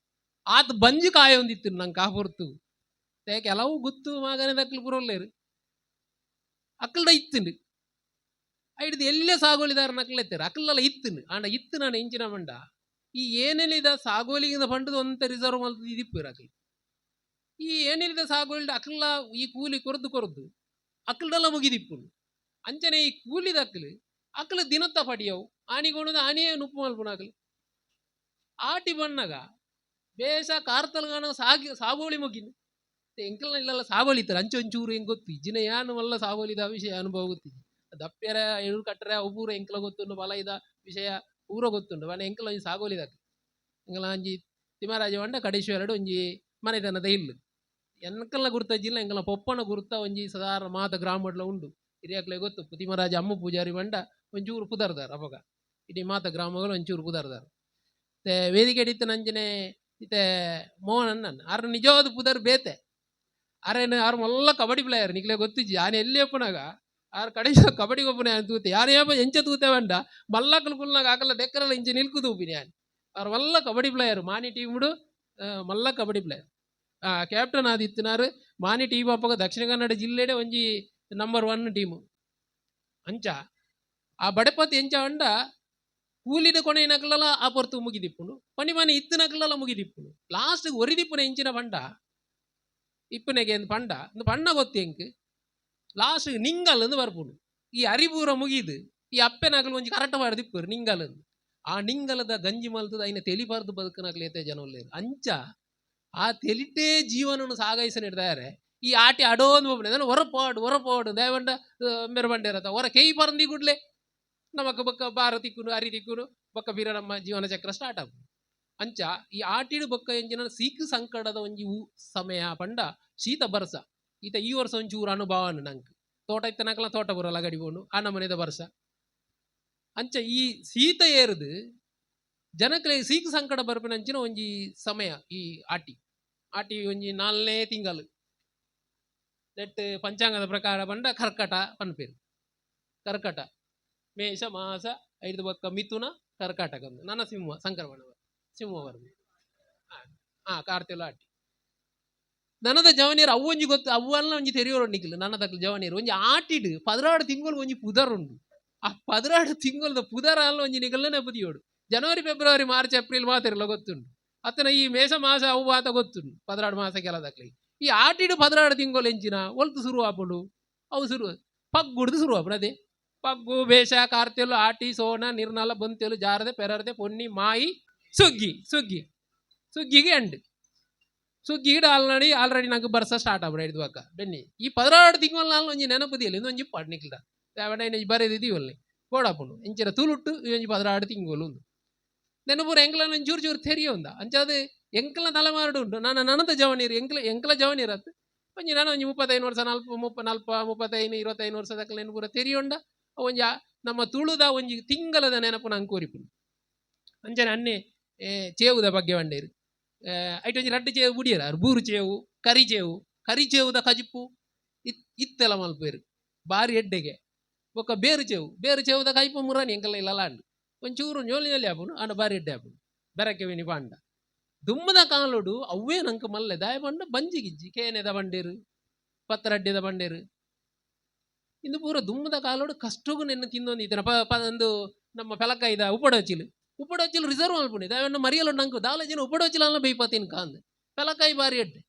ಆತ ಬಂಜಿ ಕಾಯ ಒಂದಿತ್ತು ನಂಗೆ ಕಾಪುರ್ತು ಕೆಲವು ಗುತ್ತು ಮಗನೇ ದಕ್ಲು ಪುರೋಲ್ಲೇರು ಅಕ್ಕಲ್ಡ ಇತ್ತುಂಡು ಐಡ್ದು ಎಲ್ಲೇ ಸಾಗೋಲಿದಾರ ನಕ್ಲೆತ್ತೇರು ಅಕ್ಕಲೆಲ್ಲ ಇತ್ತುಂಡು ಆಂಡ ಇತ್ತು ನಾನು ಎಂಚಿನ ಮಂಡ ಈ ಏನೆಲ್ಲಿದ ಸಾಗೋಲಿಗಿಂದ ಪಂಡದು ಒಂತ ರಿಸರ್ವ್ ಮಲ್ತದ ಇದಿಪ್ಪೇರು ಅಕ್ಕಲು ಈ ಏನೆಲ್ಲಿದ ಸಾಗೋಲಿದ ಅಕ್ಕಲ್ಲ ಈ ಕೂಲಿ ಕೊರದು ಅಕ್ಕಲ್ಡೆಲ್ಲ ಮುಗಿದಿಪ್ಪುಂಡು ಅಂಚನೆ ಈ ಕೂಲಿದ ಅಕ್ಕಲು ದಿನತ್ತ ಪಡಿಯವು ಆನಿಗೊಂಡು ಆನೆಯೇ ನುಪ್ಪು ಮಲ್ಪುನ ಅಕ್ಕಲು ಆಟಿ ಬಣ್ಣಗ ಬೇಸ ಕಾರ್ತಲ್ಗಾನ ಸಾಗೋಳಿ ಮುಗಿನು ಎಂಕಲ್ನ ಇಲ್ಲೆಲ್ಲ ಸಾಗೋಳಿತಾರೆ ಅಂಚೊಂಚೂರು ಹೆಂಗೆ ಗೊತ್ತು ಇಜ್ಜಿನ ಯಾನು ಮಲ್ಲ ಸಾಗೋಲಿದ ವಿಷಯ ಅನುಭವ ಗೊತ್ತಿದ್ದು ದಪ್ಪೆರ ಎಳು ಕಟ್ಟರೆ ಅವು ಪೂರ ಎಂಕಲ ಗೊತ್ತುಂಡು ಬಲ ಇದ ವಿಷಯ ಪೂರ ಗೊತ್ತುಂಡು ಬಣ್ಣ ಎಂಕಲ ಒಂಜಿ ಸಾಗೋಲಿದಾಕ ಎಂಕಲ ಒಂಜಿ ತಿಮರಾಜ ಬಂಡ ಕಡೇಶ್ವರಡು ಒಂಜಿ ಮನೆತನದ ಇಲ್ಲು ಎನ್ಕಲ್ನ ಗುರುತ ಜಿಲ್ಲ ಎಂಕಲ ಪೊಪ್ಪನ ಗುರುತ ಒಂಜಿ ಸಾಧಾರಣ ಮಾತ ಗ್ರಾಮಡ್ಲ ಉಂಡು ಹಿರಿಯಕ್ಲೆ ಗೊತ್ತು ತಿಮರಾಜ ಅಮ್ಮ ಪೂಜಾರಿ ಬಂಡ ಒಂಚೂರು ಪುದರ್ದಾರ ಅವಾಗ ಇಡೀ ಮಾತ ಗ್ರಾಮಗಳು ಒಂಚೂರು ಪುದರ್ದಾರ ವೇದಿಕೆ ಹಿಡಿತು ನಂಜನೆ ಇತ್ತೆ ಮೋಹನ್ ಅಣ್ಣನ್ ಆರ ನಿಜವಾದ ಪುದರ್ ಬೇತೆ ಆರೇನು ಆರು ಮಲ್ಲ ಕಬಡ್ಡಿ ಪ್ಲೇಯರ್ ನಿಕ್ಲೆ ಗೊತ್ತಿಜ್ಜಿ ಆನೆ ಎಲ್ಲಿ ಅಪ್ಪನಾಗ ಆರು ಕಡೆ ಕಬಡ್ಡಿ ಒಬ್ಬನೇ ಆನೆ ತೂತೆ ಯಾರೇ ಎಂಚ ತೂತೆ ಬಂಡ ಮಲ್ಲಕ್ಕಲು ಕುಲ್ನಾಗ ಆಕಲ್ಲ ಡೆಕ್ಕರಲ್ಲ ಇಂಚೆ ನಿಲ್ಕು ತೂಪಿನಿ ಆನೆ ಅವ್ರು ಮಲ್ಲ ಕಬಡ್ಡಿ ಪ್ಲೇಯರ್ ಮಾನಿ ಟೀಮ್ಡು ಮಲ್ಲ kabaddi player captain ಆದಿತ್ತಿನಾರು ಮಾನಿ team ಅಪ್ಪಗ Dakshina Kannada ಜಿಲ್ಲೆಡೆ ಒಂಜಿ ನಂಬರ್ 1 ಟೀಮು ಅಂಚ ಆ ಬಡಪತಿ ಎಂಚ ಅಂಡ ಕೂಲಿದ ಕೊನೆ ನಕಲಲ್ಲ ಆ ಪೊರ್ತು ಮುಗಿದಿಪ್ಪುಂಡು ಪನಿ ಇತ್ತು ನಕಲಲ್ಲ ಮುಗಿದಿಪ್ಪುಂಡು ಲಾಸ್ಟ್ ಒರಿದಿಪ್ಪುನ ಎಂಚಿನ ಪಂಡ ಇಪ್ಪನೆಗೆ ಒಂದು ಪಂಡ ಒಂದು ಪಣ್ಣ ಗೊತ್ತಿ ಎಂಕ್ ಲಾಸ್ಟ್ ನಿಂಗಲ್ ಎಂದು ಬರ್ಪುಂಡು ಈ ಅರಿಪೂರ ಮುಗಿದು ಈ ಅಪ್ಪೆನಾಗಲು ಒಂಜಿ ಕರೆಕ್ಟ್ ಮಾಡಿದಿಪ್ಪರು ನಿಂಗಲ್ ಆ ನಿಂಗಲದ ಗಂಜಿ ಮಲ್ತದ ಐನ ತೆಲಿಬಾರ್ದು ಬದುಕನಾಗ್ಲಿ ಏತೆ ಜನ ಒಳ್ಳೆಯದು ಅಂಚ ಆ ತೆಲಿಟೇ ಜೀವನವನ್ನು ಸಾಗೈಸನಿಡ್ದಾರೆ ಈ ಆಟಿ ಅಡೋಂದು ಒಬ್ಬನೇ ಹೊರಪಾಡು ದಯವಂಡ ಮೆರಬಂಡೇರತ ಹೊರ ಕೈ ಪರಂದಿ ಗುಡ್ಲೆ ನಮಕ್ ಬೊಕ್ಕ ಬಾರ ತಿಕ್ಕುನು ಅರಿ ತಿಕ್ಕುನು ಬೊಕ್ಕ ಬೀರ ನಮ್ಮ ಜೀವನ ಚಕ್ರ ಸ್ಟಾರ್ಟ್ ಆಗ ಅಂಚ ಈ ಆಟಿಡು ಬೊಕ್ಕ ಎಂಜಿನ ಸೀಕ್ ಸಂಕಟದ ಒಂಜಿ ಸಮಯ ಪಂಡ ಶೀತ ಬರ್ಸ ಈತ ಈ ವರ್ಷ ಒಂಚೂರು ಅನುಭವನು ನಂಗೆ ತೋಟ ಇತ್ತ ನಕಲ ತೋಟ ಬರಲ್ಲ ಗಡಿಬೋನು ಆ ನಮ್ಮನೆದ ಬರ್ಸ ಅಂಚ ಈ ಶೀತ ಏರುದು ಜನಕ್ಲೆ ಸೀಕ್ ಸಂಕಟ ಬರ್ಪಿನಂಚಿನ ಒಂಜಿ ಸಮಯ ಈ ಆಟಿ ಒಂಜಿ 4ನೇ ತಿಂಗಳು ನೆಟ್ ಪಂಚಾಂಗದ ಪ್ರಕಾರ ಬಂಡ ಕರ್ಕಟ ಪನ್ಪೇರು ಕರ್ಕಟ ಮೇಷ ಮಾಸ 5 ಬೊಕ್ಕ ಮಿಥುನ ಕರ್ಕಾಟಕ ನನ್ನ ಸಿಂಹ ಸಂಕ್ರಮಣ ಸಿಂಹ ಬರ್ದು ಕಾರ್ತಿಲ ಆಟಿ ನನದ ಜವನಿಯರು ಅವು ಒಂಜಿ ಗೊತ್ತು ಅವಲ್ಲ ಒಂಜಿ ತೆರಿಯೋರು ನಿಕ್ಲು ನನ್ನದಕ್ಲು ಜವನಿಯರು ಒಂಜಿ ಆಟಿಡು 16 ತಿಂಗಳು ಒಂಜಿ ಪುದರ್ ಉಂಡು ಆ 16 ತಿಂಗಳದ ಪುದರ ಅಲ್ಲ ಒಂಜಿ ನಿಗಲನೆ ಬದಿಯೋಡು ಜನವರಿ ಫೆಬ್ರವರಿ ಮಾರ್ಚ್ ಏಪ್ರಿಲ್ ಮಾತಿರಲ್ಲ ಗೊತ್ತುಂಡು ಅತ್ತನ ಈ ಮೇಷ ಮಾಸ ಅವು ಆತ ಗೊತ್ತುಂಡು 16 ಮಾಸ ಕೆಲದಕ್ಲಿ ಈ ಆಟಿಡು 16 ತಿಂಗಳು ಎಂಚಿನ ಒಲ್ತು ಶುರು ಆಪುಂಡು ಅವು ಶುರು ಪಗ್ಗುಡ್ದು ಶುರು ಆಪುಡು ಅದೇ ಪಗ್ಗು ಬೇಷ ಕಾರ್ತೆಲು ಆಟಿ ಸೋನ ನಿರ್ನಲ ಬೊಂತೆಲು ಜಾರದೆ ಪೆರರದೆ ಪೊನ್ನಿ ಮಾಯಿ ಸುಗ್ಗಿಗೆ ಅಂಡ್ ಸುಗ್ಗಿಗೆ ಆಲ್ರೆಡಿ ನಂಗೆ ಬರ್ಸ ಸ್ಟಾರ್ಟ್ ಆಗ್ಬಿಡ ಹಿಡಿದುವಾಗ ಬೆನ್ನಿ ಈ 16 ತಿಂಗಳು ನಾನು ಒಂಜಿ ನೆನಪದಿಯಲ್ಲಿ ಒಂಜಿ ಪಾಡ್ನಿಕ್ಕಿಲ್ಲ ಯಾವಣ್ಣ ಬರೆದಿದ್ದೀವಲ್ಲಿ ಗೋಡಾಪುಂಡು ಇಂಚಿನ ತೂಲುಟ್ಟು ಒಂಜಿ 16 ತಿಂಗಳು ಒಂದು ನೆನಪುರ ಎಂಕ್ಲ ಚೂರು ತೆರಿಯ ಒಂದ ಅಂಚಾದ ಎಂಕ್ಲ ತಲೆಮಾರು ಉಂಟು ನನ್ನದ ಜವನೀರು ಎಂಕ್ಲ ಜವನೀರತ್ತು ಒಂಜಿ ನಾನು ಒಂಜಿ 35 ವರ್ಷ 35 25 ವರ್ಷದಕ್ಕೆ ನೆನಪುರ ತೆರಿಯೊಂಡ ಒಂಜಿ ನಮ್ಮ ತುಳುದ ಒಂಜಿ ತಿಂಗಳದ ನೆನಪು ನಂಗೆ ಕೋರಿಪುಂಡು ಅಂಚನೆ ಅನ್ನೆ ಚೇವುದ ಬಗ್ಗೆ ಬಂಡೇರು ಐಟ್ ಒಂಜಿ ರಡ್ಡು ಚೇವು ಬುಡಿಯರ ಬೂರು ಚೇವು ಕರಿ ಚೇವುದ ಕಜಿಪ್ಪು ಇತ್ತೆಲ್ಲ ಮಲ್ಪೇರು ಬಾರಿ ಎಡ್ಡೆಗೆ ಬೊಕ್ಕ ಬೇರು ಚೇವುದ ಕೈಪು ಮುರಾನಿ ಎಂಕಲ್ಲ ಇಲ್ಲ ಅಂಡು ಒಂಚೂರು ಜೋಲಿನಲ್ಲಿ ಆಪುನು ಅಂಡ ಬಾರಿ ಎಡ್ಡೆ ಆಪುನು ಬೆರಕೆ ವಿನಿ ಪಾಂಡ ದುಮ್ಮದ ಕಾಲೋಡು ಅವೇ ನಂಗೆ ಮಲ್ಲೆ ದಾಯ ಬಂಡ ಬಂಜಿ ಗಿಜ್ಜಿ ಕೇನೆದ ಬಂಡೇರು ಪತ್ತರಡ್ಡೆದ ಬಂಡೇರು ಇಂದು ಪೂರ ದುಮ್ಮದ ಕಾಲೋಡು ಕಷ್ಟಗೂ ನೆನ್ನ ತಿಂದೊಂದು ಈತನ ಒಂದು ನಮ್ಮ ಪೆಲಕಾಯ್ದ ಉಪ್ಪಡೋಚಿಲು ರಿಸರ್ವ್ ಅಲ್ಪುಂಡಿ ದಾಯಣ್ಣ ಮರಿಯಲು ನಂಗೆ ದಾಲಜಿನ ಉಪ್ಪಡೋಚಿಲ ಬೈಪತ್ತೀನಿ ಕಾಂದ್ ಪೆಲಕಾಯಿ ಬಾರಿ ಎಡ್ಡೆ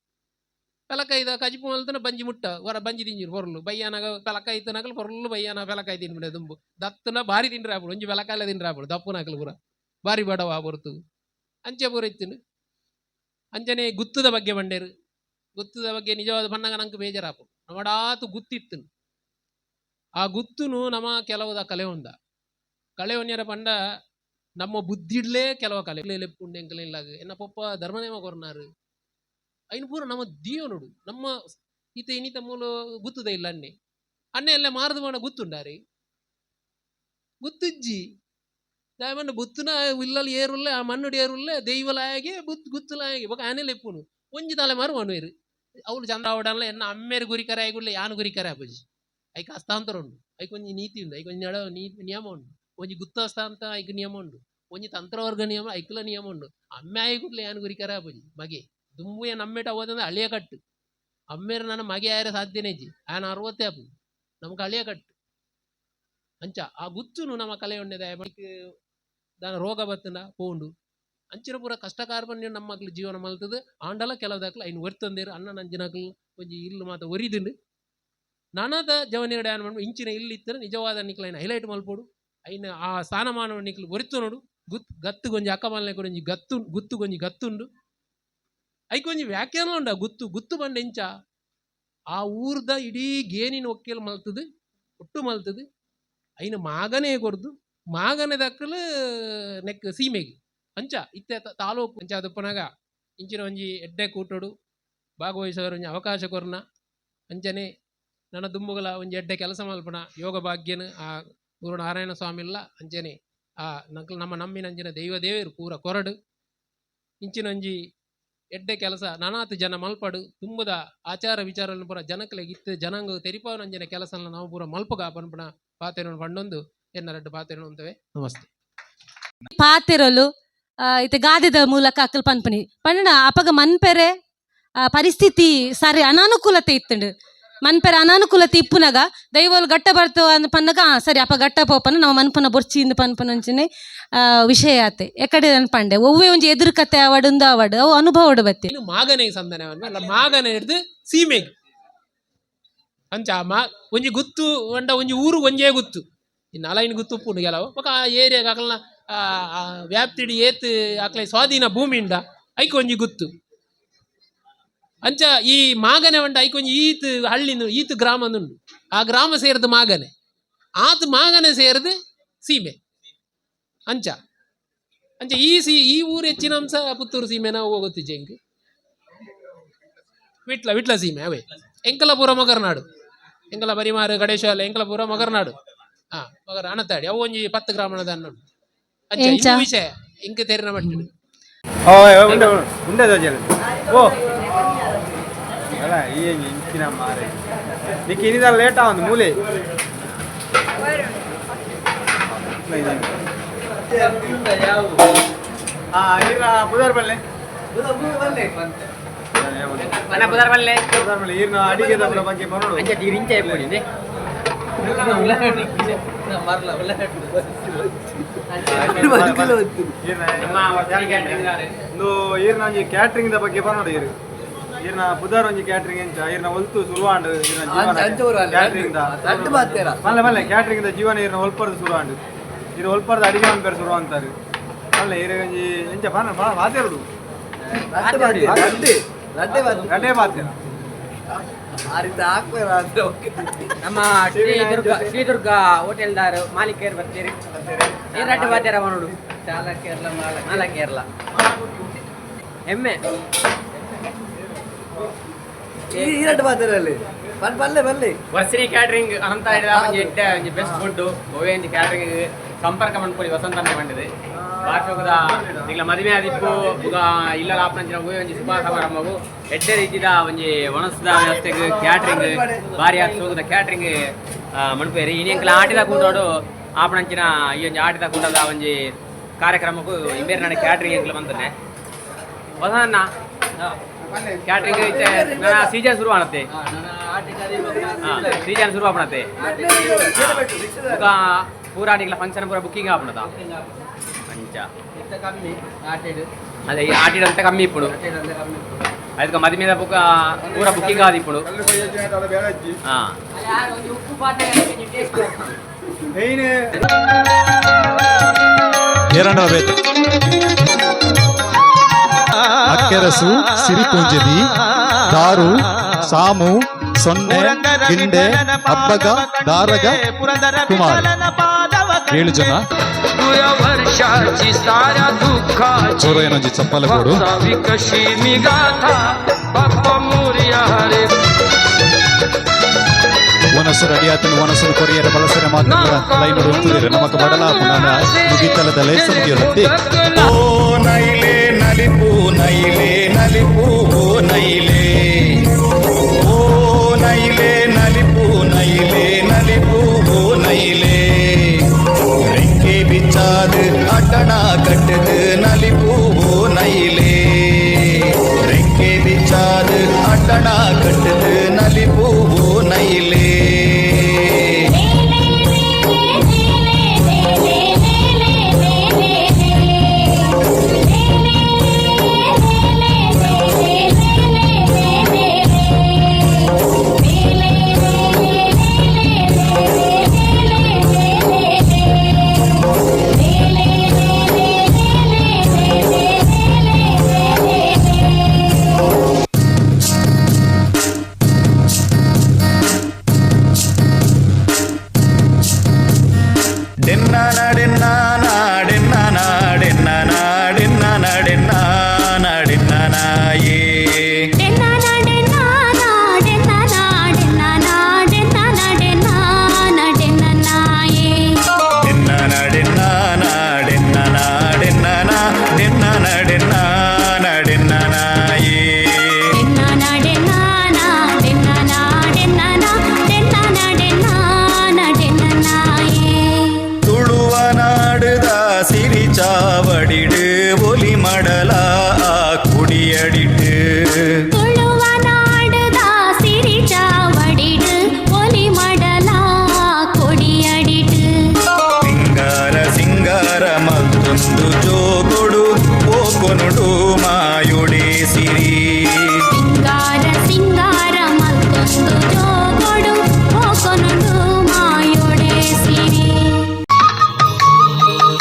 ಪೆಲಕಾಯ್ದ ಕಜಿಪು ಮಲ್ತನ ಬಂಜಿ ಮುಟ್ಟ ಹೊರ ಬಂಜಿ ತಿಂಜಿರು ಹೊರಲು ಬಯ್ಯಾನಾಗ ಪೆಲಕಾಯಿ ಇತ್ತನಾಗಲು ಹೊರಲು ಬಯ್ಯಾನ ಪೆಲಕಾಯಿ ತಿನ್ಬಿಡೆ ದುಂಬು ದತ್ತನ ಬಾರಿ ತಿಂಡ್ರೆ ಆಪುಡು ಒಂಜಿ ಪೆಲಕಾಯಿಲೆ ತಿಂಡ್ರೆ ಆಪುಡು ದಪ್ಪನಾಕಲು ಪೂರ ಬಾರಿ ಬಡವ ಬರ್ತು ಅಂಚೆ ಪೂರ ಇತ್ತಿನ ಅಂಚನೆ ಗುತ್ತದ ಬಗ್ಗೆ ಬಂಡೇರು ಗುತ್ತದ ಬಗ್ಗೆ ನಿಜವಾದ ಬಣ್ಣಗ ನಂಗೆ ಬೇಜಾರಾಪು ನಮ್ಮಡಾತು ಗುತ್ತಿತ್ತು ಆ ಗುತ್ತುನು ನಮ್ಮ ಕೆಲವುದ ಕಲೆ ಒಂದ ಕಳೆ ಒಂಜರ ಪಂಡ ನಮ್ಮ ಬುದ್ಧಿಡ್ಲೇ ಕೆಲವು ಕಲೆ ಲೆಪ್ಪುಂಡು ಎಂಕಲಿಲ್ಲ ಎನ್ನ ಪಪ್ಪ ಧರ್ಮನೇಮ ಕೊರ್ನಾರು ಐನು ಪೂರ ನಮ್ಮ ದಿಯೋನುಡು ನಮ್ಮ ಈತ ಇನಿತ ಮೂಲ ಗುತ್ತದ ಇಲ್ಲ ಅನ್ನೆ ಎಲ್ಲ ಮಾರದು ಮಾಡ ಗುತ್ತುಂಡಾರಿ ಗುತ್ತುಜ್ಜಿ ದಾಯಮಂಡ ಬುತ್ತುನ ಇಲ್ಲಲ್ಲಿ ಏರುಲ್ಲ ಆ ಮಣ್ಣುಡಿ ಏರುಲ್ಲ ದೈವಲಾಯಗೆ ಗುತ್ತುಲಾಯಗೆ ಬೊಕ ಆನೆ ಲೆಪ್ಪುನು ಒಂಜಿ ತಲೆ ಮಾರು ಮನುವೇರು ಅವಳು ಚಂದ ಅವಡಲ್ಲ ಎನ್ನ ಅಮ್ಮೇರು ಗುರಿಕರ ಆಗುಲ್ಲ ಯಾನು ಗುರಿಕರ ಆಪುಜಿ ಐಕ ಹಸ್ತಾಂತರ ಉಂಡು ಐಕೊಂಜಿ ನೀತಿ ಉಂಡು ಐಕೊಂಜಿ ನಡ ನಿಯಮ ಉಂಡು ಒಂಜಿ ಗುತ್ತಸ್ತ ಅಂತ ಐಕ ನಿಯಮ ಉಂಡು ಒಂಜಿ ತಂತ್ರವರ್ಗ ನಿಯಮ ಐಕ್ಲ ನಿಯಮ ಉಂಡು ಅಮ್ಮೆ ಆಯ್ಗುಡ್ಲೆ ಯಾನು ಗುರಿಕರ ಆಪುಜಿ ಮಗೆ ದುಂಬುಯ ನಮ್ಮೇಟ ಹೋದಂದ್ರೆ ಅಳಿಯ ಕಟ್ಟು ಅಮ್ಮೇರ ನನ್ನ ಮಗೆ ಆಯ್ರ ಸಾಧ್ಯನೇಜಿ ಆಯನ 60 ಆಪು ನಮ್ಗೆ ಅಳಿಯ ಕಟ್ಟು ಅಂಚ ಆ ಗುತ್ತುನು ನಮ್ಮ ಕಲೆ ಉಂಡೆದ ದಾನ ರೋಗ ಬತ್ತನ ಪೋಂಡು ಅಂಚಿನ ಪೂರ ಕಷ್ಟಕಾರ ಬಂದು ನಮ್ಮ ಮಕ್ಳು ಜೀವನ ಮಲ್ತದ ಆಂಡಲ ಕೆಲವದಾಕ್ಲು ಐನು ಒರ್ತಂದೇರು ಅನ್ನ ನಂಜಿನಕ್ಲು ಒಂಜಿ ಇಲ್ಲು ಮಾತ ಒರಿದುಂಡು ನನದ ಜವನಿಗಡೆ ಆನ್ ಮಾಡಿ ಇಂಚಿನ ಇಲ್ಲಿ ಇತ್ತರ ನಿಜವಾದ ನಿಕ್ಲು ಐನು ಹೈಲೈಟ್ ಮಲ್ಪೋಡು ಐನು ಆ ಸ್ಥಾನಮಾನ ನಿಕ್ಲು ಒರಿತು ನೋಡು ಗತ್ತು ಗೊಂಜಿ ಅಕ್ಕ ಮಲ್ನೆ ಕೊಂಜಿ ಗುತ್ತು ಗೊಂಜಿ ಗತ್ತುಂಡು ಐಕೊಂಜಿ ವ್ಯಾಖ್ಯಾನ ಉಂಡ ಗುತ್ತು ಬಂಡ ಎಂಚ ಆ ಊರ್ದ ಇಡೀ ಗೇನಿನ ಒಕ್ಕೇಲು ಮಲ್ತದು ಒಟ್ಟು ಮಲ್ತದು ಐನು ಮಾಗನೇ ಕೊಡ್ದು ಮಾಗನೆ ದಕ್ಕಲು ನೆಕ್ ಸೀಮೆಗೆ ಅಂಚ ಇತ್ತೆ ತಾಲೂಕು ಪಂಚಾಯತ್ ಇಂಚಿನ ಒಂಜಿ ಎಡ್ಡೆ ಕೂಟೋಡು ಭಾಗವಹಿಸೋರು ಒಂಜಿ ಅವಕಾಶ ಕೊರ್ನ ಅಂಚನೆ ನನ್ನ ದುಂಬುಗಳ ಒಂಜಿ ಎಡ್ಡೆ ಕೆಲಸ ಮಲ್ಪನ ಯೋಗ ಭಾಗ್ಯನ ಆ ಗುರು ನಾರಾಯಣ ಸ್ವಾಮಿ ಇಲ್ಲ ಅಂಚನೆ ಆ ನಕ್ಲು ನಮ್ಮ ನಮ್ಮಿನ ಅಂಚಿನ ದೇವರು ಪೂರ ಕೊರಡು ಇಂಚಿನ ಒಂಜಿ ಎಡ್ಡೆ ಕೆಲಸ ನಾನಾತು ಜನ ಮಲ್ಪಡು ತುಂಬದ ಆಚಾರ ವಿಚಾರ ಪೂರ ಜನಕ್ಲೆಗೆ ಇತ್ತು ಜನಾಂಗ ತೆರಿಪಾವನಂಜನ ಕೆಲಸ ನಾವು ಪೂರ ಮಲ್ಪಗ ಪನ್ಪಣ ಪಾತೆರನ್ನು ಪಂಡೊಂದು ಎನ್ನ ಪಾತೆರನ್ನು ಅಂತವೆ ನಮಸ್ತೆ ಪಾತೆರಲು ಇತ್ತೆ ಗಾದೆದ ಮೂಲಕ ಅಕ್ಕಲ್ ಪನ್ಪನಿ ಪಂಡ ಅಪಗ ಮನ್ಪೆರೆ ಪರಿಸ್ಥಿತಿ ಸರಿ ಅನಾನುಕೂಲತೆ ಇತ್ತುಂಡು ಮನ್ಪೆರೆ ಅನಾನುಕೂಲತೆ ಇಪ್ಪುನಗ ದೈವಲು ಗಟ್ಟ ಬರ್ತವ ಅಂದ್ ಪನ್ನಗ ಸರಿ ಅಪ್ಪ ಗಟ್ಟ ಪೋಪನ ನಾವು ಮನ್ಪನ ಬೊರ್ಚಿಂದು ಪನ್ಪನಂಚಿನ ವಿಷಯ ಆತೆ ಎಕಡೆ ಅನ್ಪಂಡೆ ಒವ್ವೇ ಒಂಜಿ ಎದುರು ಕತೆ ಅವಡು ಅವು ಅನುಭವ ಬತ್ತೆ ಮಾಗನೆ ಸಂದನೆ ಅಲ್ಲ ಮಾಗನೆ ಹಿಡ್ದು ಸೀಮೆಗೆ ಅಂಚ ಒಂಜಿ ಗುತ್ತು ಅಂಡ ಒಂಜಿ ಊರು ಒಂಜೇ ಗುತ್ತು ಇನ್ನು ಅಲೈನ್ ಗುತ್ತು ಉಪ್ಪುಂಡು ಕೆಲವು ಆ ಏರಿಯಾಗ ಅಕಲ್ನ ವ್ಯಾಪ್ತಿಡಿ ಏತ್ ಅಕ್ಲೆ ಸ್ವಾಧೀನ ಭೂಮಿ ಉಂಡ ಐಕ್ ಒಂಜಿ ಗುತ್ತು ಅಂಚ ಈ ಮಾಗನೆ ಉಂಡ ಐಕೊಂಜಿ ಈತ್ ಹಳ್ಳಿನ ಈತ್ ಗ್ರಾಮದುಂಡು ಆ ಗ್ರಾಮ ಸೇರಿದ ಮಾಗನೆ ಆತ್ ಮಾಗನೆ ಸೇರಿದ ಸೀಮೆ ಅಂಚ ಅಂಚ ಈ ಊರು ಹೆಚ್ಚಿನ ಅಂಶ ಪುತ್ತೂರು ಸೀಮೆನ ಹೋಗುತ್ತಿಜ್ಜೆ ಎಂಕ್ ವಿಟ್ಲ ಸೀಮೆ ಅವೇ ಎಂಕಲಪುರ ಮೊಗರ್ನಾಡು ಎಂಕಲ ಬರಿಮಾರು ಗಣೇಶ ಎಂಕಲಪುರ ಮೊಗರ್ನಾಡು ಮಗರ ಅಣತಾಡಿ ಅವು ಒಂಜಿ 10 ಗ್ರಾಮದ ಅನ್ನೋಡು ಅಂಚ ವಿಷಯ ಇಂಕ ತೆರಿನ ಮಟ್ಟಿಡು ಓ ಅಲ್ಲ ಈ ಇಂಚಿನ ಮಾರೆ ನಿಕ್ಕೆ ಇನಿದ ಲೇಟ್ ಒಂದು ಮೂಲೆ ಬುಧವಾರ ಬಲ್ಲೆ ಈರ್ನ ಅಡಿಗೆ ಬಗ್ಗೆ ಬರೋಡು ಕ್ಯಾಟ್ರಿಂಗ್ ಬಗ್ಗೆ ಬರೋಣ ಈರ್ನ ಬುಧವಾರ ಒಂಜಿ ಕ್ಯಾಟ್ರಿಂಗ್ ಎಂಚ ಈರ್ನ ಒಲ್ತು ಸುರುವಾಂಡು ಕ್ಯಾಟ್ರಿಂಗ್ ಮಲ್ಲ ಮಲ್ಲ ಕ್ಯಾಟ್ರಿಂಗ್ ಜೀವನ ಈರ್ನ ಒಲ್ಪರ್ದು ಸುರುವಾಂಡು ಇದು ಒಲ್ಪರ್ದು ಅಡಿಗೆ ಅಂತಾರೆ ಸುರು ಅಂತಾರೆ ಅಲ್ಲ ಈರ ಒಂಜಿ ಎಂಚ ಮಾತಾಡುದು ಗಡ್ಡೆ ಮಾತೇರ ನಮ್ಮ ಶ್ರೀದುರ್ಗ ಹೋಟೆಲ್ದಾರು ಮಾಲೀಕರು ಬರ್ತೀರಿ ರಡ್ಡು ಬಾತ್ಯಾರ ಮಾಡೋಡು ಮಾಲ ಕೇರಳ ಎಮ್ಮೆ ವರ್ಷಿನಿ ಕ್ಯಾಟ್ರಿಂಗ್ ಅಂತ ಹೇಳಿದ ಬೆಸ್ಟ್ ಫುಡ್ ಒಂಜಿ ಕ್ಯಾಟ್ರಿಂಗ್ ಸಂಪರ್ಕ ಮಾಡ್ಕೊಳ್ಳಿ ವಸಂತ ಅಂತ ಬಂದಿದೆ ಭಾಷೋಗದ ಈಗ ಮದುವೆ ಆದಿಪ್ಪು ಈಗ ಇಲ್ಲ ಆಪನಂಚಿನ ಒಂಜಿ ಶುಭ ಸಮಾರಂಭವು ಎಡ್ಡೆ ರೀತಿದ ಒಂಜಿ ಒಣಸದ ವ್ಯವಸ್ಥೆಗೆ ಕ್ಯಾಟ್ರಿಂಗ್ ಭಾರಿ ಹೋಗದ ಕ್ಯಾಟ್ರಿಂಗ್ ಮಣ್ಪೇರಿ ಇನ್ನೆಂಕಲ ಆಟಿದ ಕುಂಡೋಡು ಆಪನಂಚಿನ ಈ ಒಂಜಿ ಆಟಿದ ಕುಂಡದ ಒಂಜಿ ಕಾರ್ಯಕ್ರಮಕ್ಕೂ ಬೇರೆ ನಾಳೆ ಕ್ಯಾಟ್ರಿಂಗ್ ಎಂಕ್ಲ ಬಂತಾನೆ ಹೊಸನ್ನ ಕ್ಯಾಟ್ರಿಂಗ್ ಐತೆ ಸೀಸನ್ ಶುರು ಮಾಡತ್ತೆ ಸೀಸನ್ ಶುರು ಆಪಣತ್ತೆ ಈಗ ಪೂರ ಆಟಿಗಳ ಫಂಕ್ಷನ್ ಪೂರ ಬುಕ್ಕಿಂಗ್ ಆಪಣದ ಅಂಚ ಅದೇ ಈ ಆಟಿಡಂತ ಕಮ್ಮಿ ಇಪ್ಪುಡು ಅದಕ್ಕೆ ಮದುವೆ ಬುಕ್ ಪೂರ ಬುಕ್ಕಿಂಗ್ ಆದ ಇಪ್ಪುಡು ಹಾಂ ಅಕ್ಕೆರಸು ಸಿರಿಪುಂಜದಿ ದಾರು ಸಾಮು ಸೊನ್ನೆ ಗಿಂಡೆ ಹಬ್ಬಗ ದಾರಗ ಕುಮಾರ್ 7 ಜನ ಚೋರಯ್ಯನೊಂಜಿ ಚಪ್ಪಲಗೋಡು ಒನಸು ರೆಡಿಯಾತನು ಒನಸನು ಕೊರಿಯರ ಬಲಸರ ಮಾತ್ರ ಲೈನ್ ಹೊಂದಿರ ನಮಕ ಬಡಲ ಪುನಃ ಮುಗಿತಲದ ಲೇಸಂಗಿರುತ್ತೆ ಓ ನೈಲೆ ನಲಿಪು ನೈಲೆ ನಲಿಪು ಓ ನೈಲೆ ಓ ನೈಲೆ ನಲಿಪು ನೈಲೆ ನಲಿಪು ಓ ನೈಲೆ ರೆಕ್ಕೆ ಬಿಚ್ಚಾದು ಅಡ್ಡಣ ಕಟ್ಟದು ನಲಿಪು ಓ ನೈಲೆ ರೆಕ್ಕೆ ಬಿಚ್ಚಾದು ಅಡ್ಡಣ ಕಟ್ಟದು ನಲಿಪು ಓ ನೈಲೆ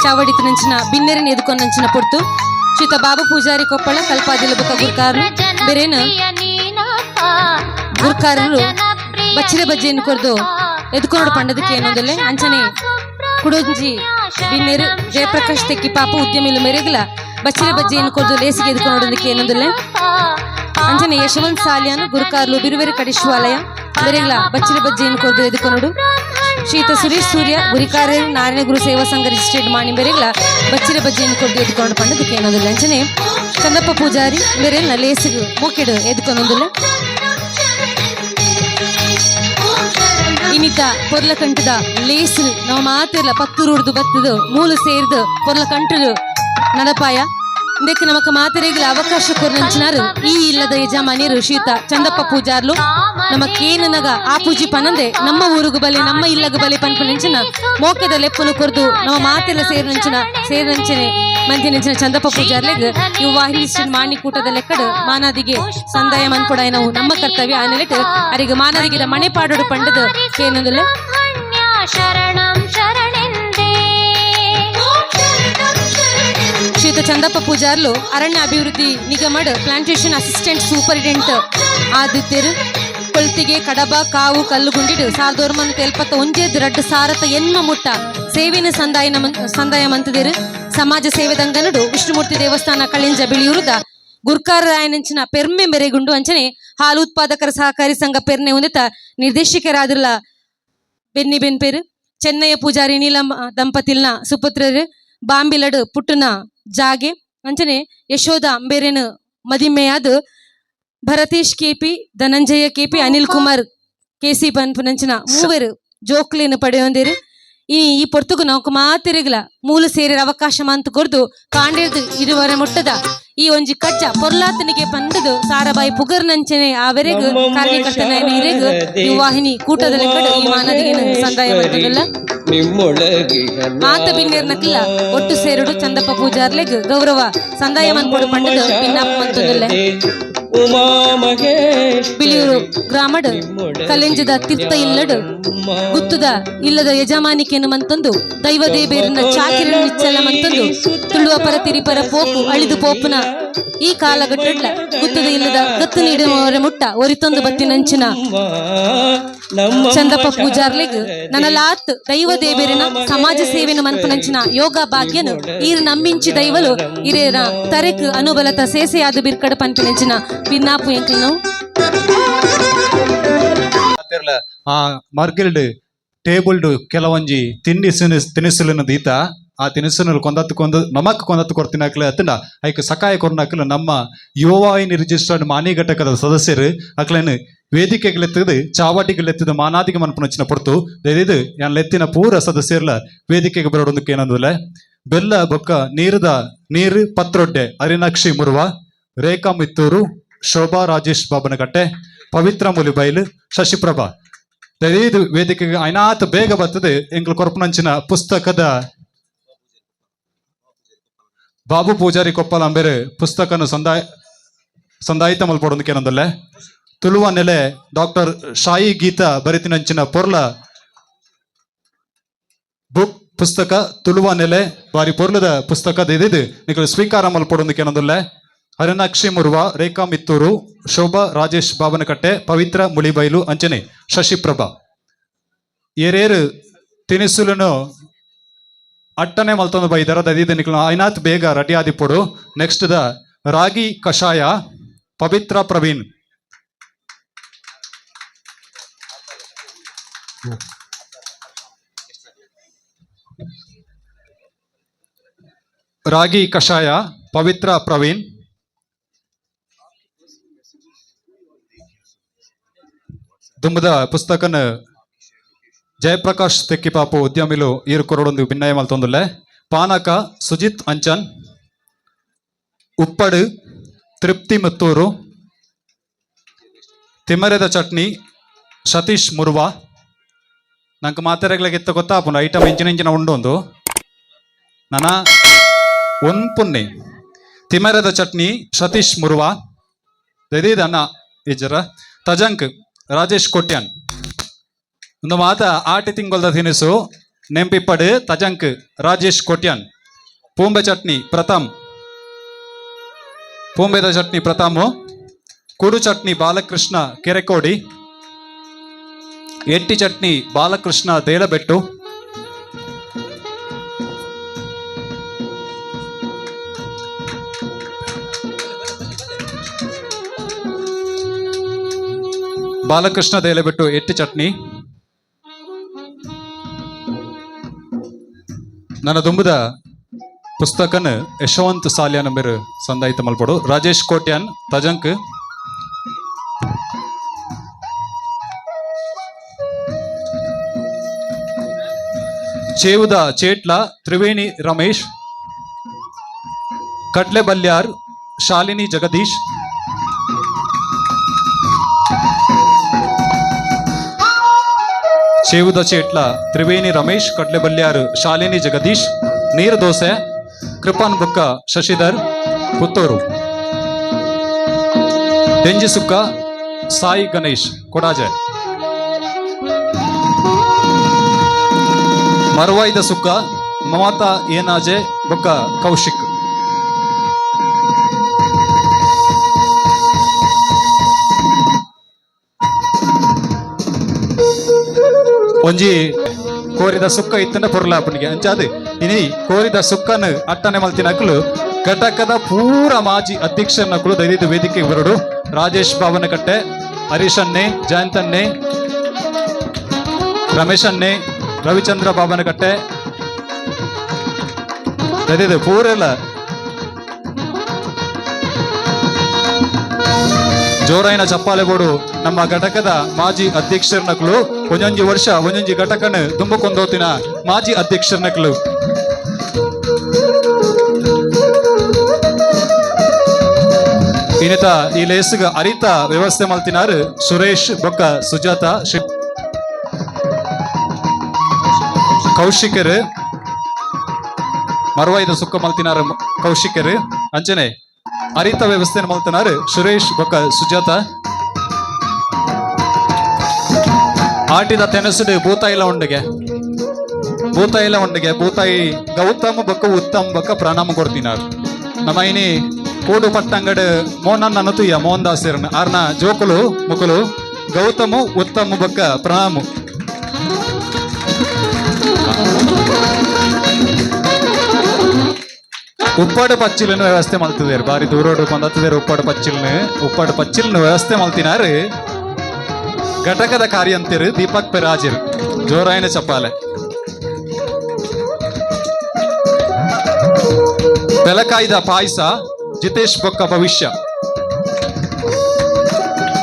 చావడిత నుంచిన బిన్నెరిని ఎదుకొని నుంచిన పొర్తు ಶ್ರೀತ ಬಾಬು ಪೂಜಾರಿ ಕೊಪ್ಪಳ ಕಲ್ಪಾದಿಲ ಬೊಕ್ಕ ಗುರ್ಕಾರರು ಬೇರೇನು ಗುರ್ಕಾರರು ಬಚ್ಚಿರೆ ಬಜ್ಜಿಯನ್ನು ಕೊರ್ದು ಎದ್ಕೊಂಡು ಪಂಡದಕ್ಕೆ ಏನೊಂದಲ್ಲೇ ಅಂಚನೆ ಕುಡೊಂಜಿ ಬಿನ್ನೆರು ಜಯಪ್ರಕಾಶ್ ತೆಕ್ಕಿ ಪಾಪ ಉದ್ಯಮಿಲು ಮೆರೆಗಲ ಬಚ್ಚಿರೆ ಬಜ್ಜಿಯನ್ನು ಕೊರ್ದು ಲೇಸಿಗೆ ಎದ್ಕೊಂಡೋದಕ್ಕೆ ಏನೊಂದಲ್ಲೇ ಅಂಚನೆ ಯಶವಂತ್ ಸಾಲಿಯಾನು ಗುರುಕಾರ್ಲು ಬಿರುವೆರಿ ಕಡಿಶುವಾಲಯ ಬೆರೆಗಲ ಬಚ್ಚಿರೆ ಬಜ್ಜಿಯನ್ನು ಕೊರ್ದು ಎದ್ಕೊಂಡು ಶ್ರೀತ ಸುರೇಶ್ ಸೂರ್ಯ ಗುರಿಕಾರ್ಯರು ನಾರಾಯಣ ಗುರು ಸೇವಾ ಸಂಘ ರಿಜಿಸ್ಟ್ರೇಡ್ ಮಾಡಿ ಬೆರೆಗಲ ಬಚ್ಚಿರೆ ಬಜ್ಜಿಯನ್ನು ಕೊರ್ದು ಎದ್ಕೊಂಡು ಪಂಡದಕ್ಕೆ ಏನೊಂದಿಲ್ಲ ಅಂಚನೆ ಚಂದಪ್ಪ ಪೂಜಾರಿ ಬೆರೆಲ್ಲ ಲೇಸಿಗೆ ಮೂಕೆಡು ಎದ್ಕೊಂಡೊಂದಿಲ್ಲ ಇನಿತ ಪೊರ್ಲ ಕಂಟದ ಲೇಸು ನಾವು ಮಾತಿರ್ಲ ಪತ್ತು ರೂಡ್ದು ಬತ್ತದು ಮೂಲು ಸೇರ್ದು ಪೊರ್ಲ ಕಂಟಲು ನಡಪಾಯ ಇದಕ್ಕೆ ನಮಕ ಮಾತಿರೆಗಳ ಅವಕಾಶ ಕೊರ್ನಂಚಿನಾರು ಈ ಇಲ್ಲದ ಯಜಮಾನಿಯರು ಶ್ರೀತ ಚಂದಪ್ಪ ಪೂಜಾರ್ಲು ನಮಕೇನನಗ ಆ ಪೂಜಿ ಪನಂದೆ ನಮ್ಮ ಊರುಗು ಬಲೆ ನಮ್ಮ ಇಲ್ಲಗ ಬಲೆ ಪನ್ಪುನಂಚಿನ ಮೋಕೆದ ಲೆಪ್ಪನು ಕೊರ್ದು ನಮ್ಮ ಮಾತೆಲ್ಲ ಸೇರ್ನಂಚಿನ ಸೇರ್ನಂಚನೆ ಮಂದಿನ ಚಂದಪ್ಪ ಪೂಜಾರ್ಲೆಗ್ ಇವು ವಾಹಿನಿ ಮಾಣಿಕೂಟದ ಲೆಕ್ಕಡ ಮಾನಾದಿಗೆ ಸಂದಾಯ ಮನ್ಪುಡ ನಾವು ನಮ್ಮ ಕರ್ತವ್ಯ ಅನ್ನಲಿಟ್ಟು ಅರಿಗೆ ಮಾನಾದಿಗಿದ ಮನೆ ಪಾಡೋಡು ಪಂಡದ ಏನಂದಲ್ಲ ಶರಣಂ ಶರಣೆಂದೇ ಶ್ರೀಯುತ ಚಂದಪ್ಪ ಪೂಜಾರ್ಲು ಅರಣ್ಯ ಅಭಿವೃದ್ಧಿ ನಿಗಮಡ್ ಪ್ಲಾಂಟೇಶನ್ ಅಸಿಸ್ಟೆಂಟ್ ಸೂಪರಿಂಟೆಂಡೆಂಟ್ ಆದಿತ್ಯರು ಕೊಳ್ತಿಗೆ ಕಡಬ ಕಾವು ಕಲ್ಲುಗುಂಡಿಡು 1971 ಸಾರತ ಎನ್ಮ ಮುಟ್ಟ ಸೇವಿನ ಸಂದಾಯ ಮಂತದಿರು ಸಮಾಜ ಸೇವೆದಂಗನಡು ವಿಷ್ಣುಮೂರ್ತಿ ದೇವಸ್ಥಾನ ಕಳಿಂಜ ಬಿಳಿಯೂರುದ ಗುರ್ಕಾರ ರಾಯನಂಚಿನ ಪೆರ್ಮೆ ಮೆರೆಗುಂಡು ಅಂಚನೆ ಹಾಲು ಉತ್ಪಾದಕರ ಸಹಕಾರಿ ಸಂಘ ಪೆರ್ನೆ ಹೊಂದಿತ ನಿರ್ದೇಶಕರಾದಿರಲ ಬೆನ್ನಿ ಬೆನ್ಪೇರು ಚೆನ್ನಯ್ಯ ಪೂಜಾರಿ ನೀಲಂ ದಂಪತಿಲ್ನ ಸುಪುತ್ರರು ಬಾಂಬಿಲಡು ಪುಟ್ಟನ ಜಾಗೆ ಅಂಚನೆ ಯಶೋಧ ಅಂಬೇರೆನ ಮದಿಮೆಯಾದ Bharatesh KP Dhananjaya KP Anil Kumar KC ಪನ್ಪುನಂಚಿನ ಮೂವರು ಜೋಕ್ಲಿನ ಪಡೆಯೊಂದಿರು ಈ ಪೊರ್ತುಗು ನಾವು ಮಾತಿರಗಲ ಮೂಲ ಸೇರಿರ ಅವಕಾಶ ಮಾಂತು ಕೊರ್ದು ಕಾಂಡಿರ್ದು ಇರುವರ ಮುಟ್ಟದ ಈ ಒಂಜಿ ಕಜ್ಜ ಪೊರ್ಲಾತನಿಗೆ ಪಂಡದು ಸಾರಬಾಯಿ ಪುಗರ್ನಂಚನೆ ಆವರೆಗೂ ಕಾರ್ಯಕರ್ತನ ಹಿರೇಗು ಈ ವಾಹಿನಿ ಕೂಟದ ಲೆಕ್ಕಡು ಈ ಮಾನದಿಗೆ ಸಂದಾಯ ಮಾಡ್ತದಲ್ಲ ಮಾತ ಬಿನ್ನೇರ್ನಕ್ಲ ಒಟ್ಟು ಸೇರುಡು ಚಂದಪ್ಪ ಪೂಜಾರ್ಲೆಗ್ ಗೌರವ ಸಂದಾಯ ಮನ್ಪೊಡು ಪಂಡದು ಪಿನ್ನಾಪ್ ಮಂತದಲ್ಲ ಬಿಳಿಯೂರು ಗ್ರಾಮಡ್ ಕಲೆಂಜದ ತೀರ್ಥ ಇಲ್ಲಡು ಗುತ್ತುದ ಇಲ್ಲದ ಯಜಮಾನಿಕೆಯನ್ನು ಮಂತಂದು ದೈವ ದೇಬೇರಿನ ಚಾಕಿರನ್ನು ನಿಚ್ಚಲ ಮಂತಂದು ತುಳುವ ಪರ ತಿರಿಪರ ಪೋಪು ಅಳಿದು ಪೋಪುನ ಈ ಕಾಲಘಟ್ಟಡ್ಲ ಗುತ್ತದ ಇಲ್ಲದ ಗತ್ತು ನೀಡುವವರ ಮುಟ್ಟ ಒರಿತೊಂದು ಬತ್ತಿನಂಚಿನ ಚಂದಪ್ಪ ಪೂಜಾರ್ಲೆಗ್ ನನಲಾತ್ ದೈವ ದೇಬೇರಿನ ಸಮಾಜ ಸೇವೆನ ಮನ್ಪನಂಚಿನ ಯೋಗ ಭಾಗ್ಯನು ಈರ್ ನಂಬಿಂಚಿ ದೈವಲು ಇರೇನ ತರೆಕ್ ಅನುಬಲತ ಸೇಸೆಯಾದ ಬಿರ್ಕಡ ಪನ್ಪನಂಚಿನ ಭಿನ್ನಾಪು ಎಂಕ್ಲನು ಮರ್ಗಿಲ್ಡ್ ಟೇಬಲ್ಡ್ ಕೆಲವೊಂಜಿ ತಿನಿಸುಲಿನ ದೀತ ಆ ತಿನಿಸುನಲ್ಲಿ ಕೊಂದತ್ತು ನಮಕ್ ಕೊಂದತ್ತು ಕೊಡ್ತಿನಾಕ್ಲೆ ಅತ್ತಂಡ ಐಕ್ ಸಕಾಯ ಕೊರ್ನಾಕ್ಲು ನಮ್ಮ ಯುವವಾಹಿನಿ ರಿಜಿಸ್ಟರ್ಡ್ ಮಾನಿ ಘಟಕದ ಸದಸ್ಯರು ಅಕ್ಲೇನು ವೇದಿಕೆಗಳೆತ್ತದು ಚಾವಾಟಿಗಳೆತ್ತದ ಮಾನಾದಿಗೆ ಮನ್ಪುನಚ್ಚಿನ ಪೊರ್ತು ಇದು ಯಾನ್ ಲೆತ್ತಿನ ಪೂರ ಸದಸ್ಯರ್ಲ ವೇದಿಕೆಗೆ ಬರೋದಕ್ಕೆ ಏನಂದ್ರೆ ಬೆಲ್ಲ ಬೊಕ್ಕ ನೀರು ಪತ್ರೊಡ್ಡೆ ಅರಿನಕ್ಷಿ ಮುರುವ ರೇಖಾ ಮಿತ್ತೂರು ಶೋಭಾ ರಾಜೇಶ್ ಬಾಬನಕಟ್ಟೆ ಪವಿತ್ರ ಮುಲಿಬೈಲು ಶಶಿಪ್ರಭಾ ಇದು ವೇದಿಕೆಗೆ ಐನಾತ್ ಬೇಗ ಬರ್ತದೆ ಎಂಗ್ಲು ಕೊರಪನಂಚಿನ ಪುಸ್ತಕದ ಬಾಬು ಪೂಜಾರಿ ಕೊಪ್ಪಲ ಅಂಬೇರು ಪುಸ್ತಕನು ಸಂದಾಯಿತ ಮಲ್ಪಡೋದಕ್ಕೆ ಏನಂದಲ್ಲೇ ತುಳುವ ನೆಲೆ ಡಾಕ್ಟರ್ ಶಾಯಿ ಗೀತಾ ಬರಿತಿನಂಚಿನ ಪೊರ್ಲ ಬುಕ್ ಪುಸ್ತಕ ತುಳುವ ನೆಲೆ ಬಾರಿ ಪೊರ್ಲದ ಪುಸ್ತಕದ ಇದಿದು ನಿಖಲು ಸ್ವೀಕಾರ ಮಲ್ಪಡೋದಕ್ಕೆ ಏನಂದಲ್ಲೇ ಹರಿನಾಕ್ಷಿ ಮುರುವ ರೇಖಾ ಮಿತ್ತೂರು ಶೋಭಾ ರಾಜೇಶ್ ಬಾಬನಕಟ್ಟೆ ಪವಿತ್ರ ಮುಳಿಬೈಲು ಅಂಚನೆ ಶಶಿಪ್ರಭಾ ಏರೇರು ತಿನಿಸುలను ಅಟ್ಟನೆ ಮಲ್ತೊಂದು ಬೈದರ ದದೀದ ನಿಖಲು ಐನಾತ್ ಬೇಗ ರೆಡಿ ಆದಿಪ್ಪಡು ನೆಕ್ಸ್ಟ್ ದ ರಾಗಿ ಕಷಾಯ ಪವಿತ್ರ ಪ್ರವೀಣ್ ರಾಗಿ ಕಷಾಯ ಪವಿತ್ರ ಪ್ರವೀಣ್ ದುಂಬದ ಪುಸ್ತಕನ ಜಯಪ್ರಕಾಶ್ ತೆಕ್ಕಿಪಾಪು ಉದ್ಯಮಿಲು ಈರು ಕೊರಡೊಂದು ಭಿನ್ನಯ ಮಲ್ತೊಂದುಲ್ಲೆ ಪಾನಕ ಸುಜಿತ್ ಅಂಚನ್ ಉಪ್ಪಡು ತೃಪ್ತಿ ಮುತ್ತೂರು ತಿಮ್ಮರೆದ ಚಟ್ನಿ ಸತೀಶ್ ಮುರುವ ನಂಗೆ ಮಾತೆರೆಗ್ಲಾಗ ಎತ್ತ ಗೊತ್ತಾಪುನ ಐಟಮ್ ಇಂಚಿನ ಉಂಡೊಂದು ನನ್ನ ಒನ್ಪುನ್ನೆ ತಿಮ್ಮರೆದ ಚಟ್ನಿ ಸತೀಶ್ ಮುರುವ ದನ ಇಜರ ತಜಂಕ್ ರಾಜೇಶ್ ಕೊಟ್ಯಾನ್ ಒಂದು ಮಾತ ಆಟಿ ತಿಂಗೊಲ್ದ ತಿನಿಸು ನೆಂಪಿಪ್ಪಡು ತಜಂಕ್ ರಾಜೇಶ್ ಕೊಟ್ಯಾನ್ ಪೂಂಬೆ ಚಟ್ನಿ ಪ್ರಥಮ್ ಪೂಂಬೆದ ಚಟ್ನಿ ಪ್ರಥಮು ಕುಡು ಚಟ್ನಿ ಬಾಲಕೃಷ್ಣ ಕೆರೆಕೋಡಿ ಎಟ್ಟಿ ಚಟ್ನಿ ಬಾಲಕೃಷ್ಣ ದೇಳಬೆಟ್ಟು ಬಾಲಕೃಷ್ಣ ದೇಳೆಬೆಟ್ಟು ಎಟ್ಟಿ ಚಟ್ನಿ ನನ್ನ ದುಂಬದ ಪುಸ್ತಕನ ಯಶವಂತ್ ಸಾಲ್ಯ ನಂಬರ್ ಸಂದಾಯಿತ ಮಲ್ಪಡು ರಾಜೇಶ್ ಕೋಟ್ಯಾನ್ ತಜಂಕ್ ಚೇವುದ ಚೇಟ್ಲ ತ್ರಿವೇಣಿ ರಮೇಶ್ ಕಡ್ಲೆ ಬಲ್ಯಾರ್ ಶಾಲಿನಿ ಜಗದೀಶ್ ಚೇವುದ ಚೇಟ್ಲ ತ್ರಿವೇಣಿ ರಮೇಶ್ ಕಡ್ಲೆ ಬಲ್ಯಾರ್ ಶಾಲಿನಿ ಜಗದೀಶ್ ನೀರು ದೋಸೆ ಕೃಪಾನ್ ಬೊಕ್ಕ ಶಶಿಧರ್ ಪುತ್ತೂರು. ಡೆಂಜಿ ಸುಕ್ಕ ಸಾಯಿ ಗಣೇಶ್ ಕೊಡಾಜೆ. ಮರವಾಯ್ದ ಸುಕ್ಕ ಮಮತಾ ಏನಾಜೆ ಬೊಕ್ಕ ಕೌಶಿಕ್. ಒಂಜಿ ಕೋರಿದ ಸುಕ್ಕ ಇತ್ತಂಡ ಪೊರ್ಲಾಪನಿಗೆ ಅಂಚಾದು ಇನಿ ಕೋರಿದ ಸುಕ್ಕನ್ನು ಅಟ್ಟನೆ ಮಲ್ತಿನಕ್ಲು ಘಟಕದ ಪೂರ ಮಾಜಿ ಅಧ್ಯಕ್ಷರನಕ್ಕಳು ದೈರಿದ ವೇದಿಕೆಗೆ ಬರಡು. ರಾಜೇಶ್ ಬಾವನಕಟ್ಟೆ, ಹರೀಶ್ ಅನ್ನೆ, ಜಯಂತ್ ಅನ್ನೆ, ರಮೇಶ್ ಅನ್ನೆ, ರವಿಚಂದ್ರ ಬಾಬನಕಟ್ಟೆ ದೈರಿದ ಪೂರೆಲ್ಲ ಜೋರೈನ ಚಪ್ಪಾಲೆ ಬೋಡು ನಮ್ಮ ಘಟಕದ ಮಾಜಿ ಅಧ್ಯಕ್ಷರನಕ್ಲು ಒಂದೊಂಜಿ ವರ್ಷ ಒಂದೊಂಜಿ ಘಟಕನ ತುಂಬಕೊಂಡೋತಿನ ಮಾಜಿ ಅಧ್ಯಕ್ಷರನಕ್ಲು. ಇನ್ನಿತ ಈ ಲೇಸ್ಗ ಅರಿತ ವ್ಯವಸ್ಥೆ ಮಲ್ತಿನಾರು ಸುರೇಶ್ ಬೊಕ್ಕ ಸುಜಾತ ಕೌಶಿಕರು ಮರವಾಯ್ದ ಸುಕ್ಕ ಮಲ್ತಿನಾರು ಕೌಶಿಕರು ಅಂಚನೆ ಅರಿತ ವ್ಯವಸ್ಥೆ ಮಲ್ತಿನಾರು ಸುರೇಶ್ ಬೊಕ್ಕ ಸುಜಾತ. ಆಟಿದ ತೆನಸುಡು ಭೂತಾಯಿಲ ಉಂಡಿಗೆ ಭೂತಾಯಿ ಗೌತಮ್ ಬೊಕ್ಕ ಉತ್ತಮ್ ಬೊಕ್ಕ ಪ್ರಣಾಮ ಕೊಡ್ತಿನಾರು. ನಮ್ಮ ಇನಿ ಕೂಡು ಪಟ್ಟಂಗಡ್ ಮೋಹನ್ ಅನ್ನತುಯ್ಯ ಮೋಹನ್ ದಾಸರ್ನ ಆರ್ನ ಜೋಕುಲು ಮುಕುಲು ಗೌತಮು ಉತ್ತಮ್ ಬೊಕ್ಕ ಪ್ರಣಾಮ. ಉಪ್ಪಾಡು ಪಚ್ಚಿಲನ್ನು ವ್ಯವಸ್ಥೆ ಮಲ್ತಿದ್ದಾರೆ ಬಾರಿ ದೂರೋಡು ಬಂದತ್ತಿದ್ದಾರೆ. ಉಪ್ಪಾಡು ಪಚ್ಚಿಲ್ನ ವ್ಯವಸ್ಥೆ ಮಲ್ತಿನಾರು ಘಟಕದ ಕಾರ್ಯಂತಿರು ದೀಪಕ್ ಪೆರಾಜಿರ್ ಜೋರಾಯನ ಚಪ್ಪಾಲೆ. ಬೆಲಕಾಯ್ದ ಪಾಯಸ ಜಿತೇಶ್ ಬೊಕ್ಕ ಭವಿಷ್ಯ.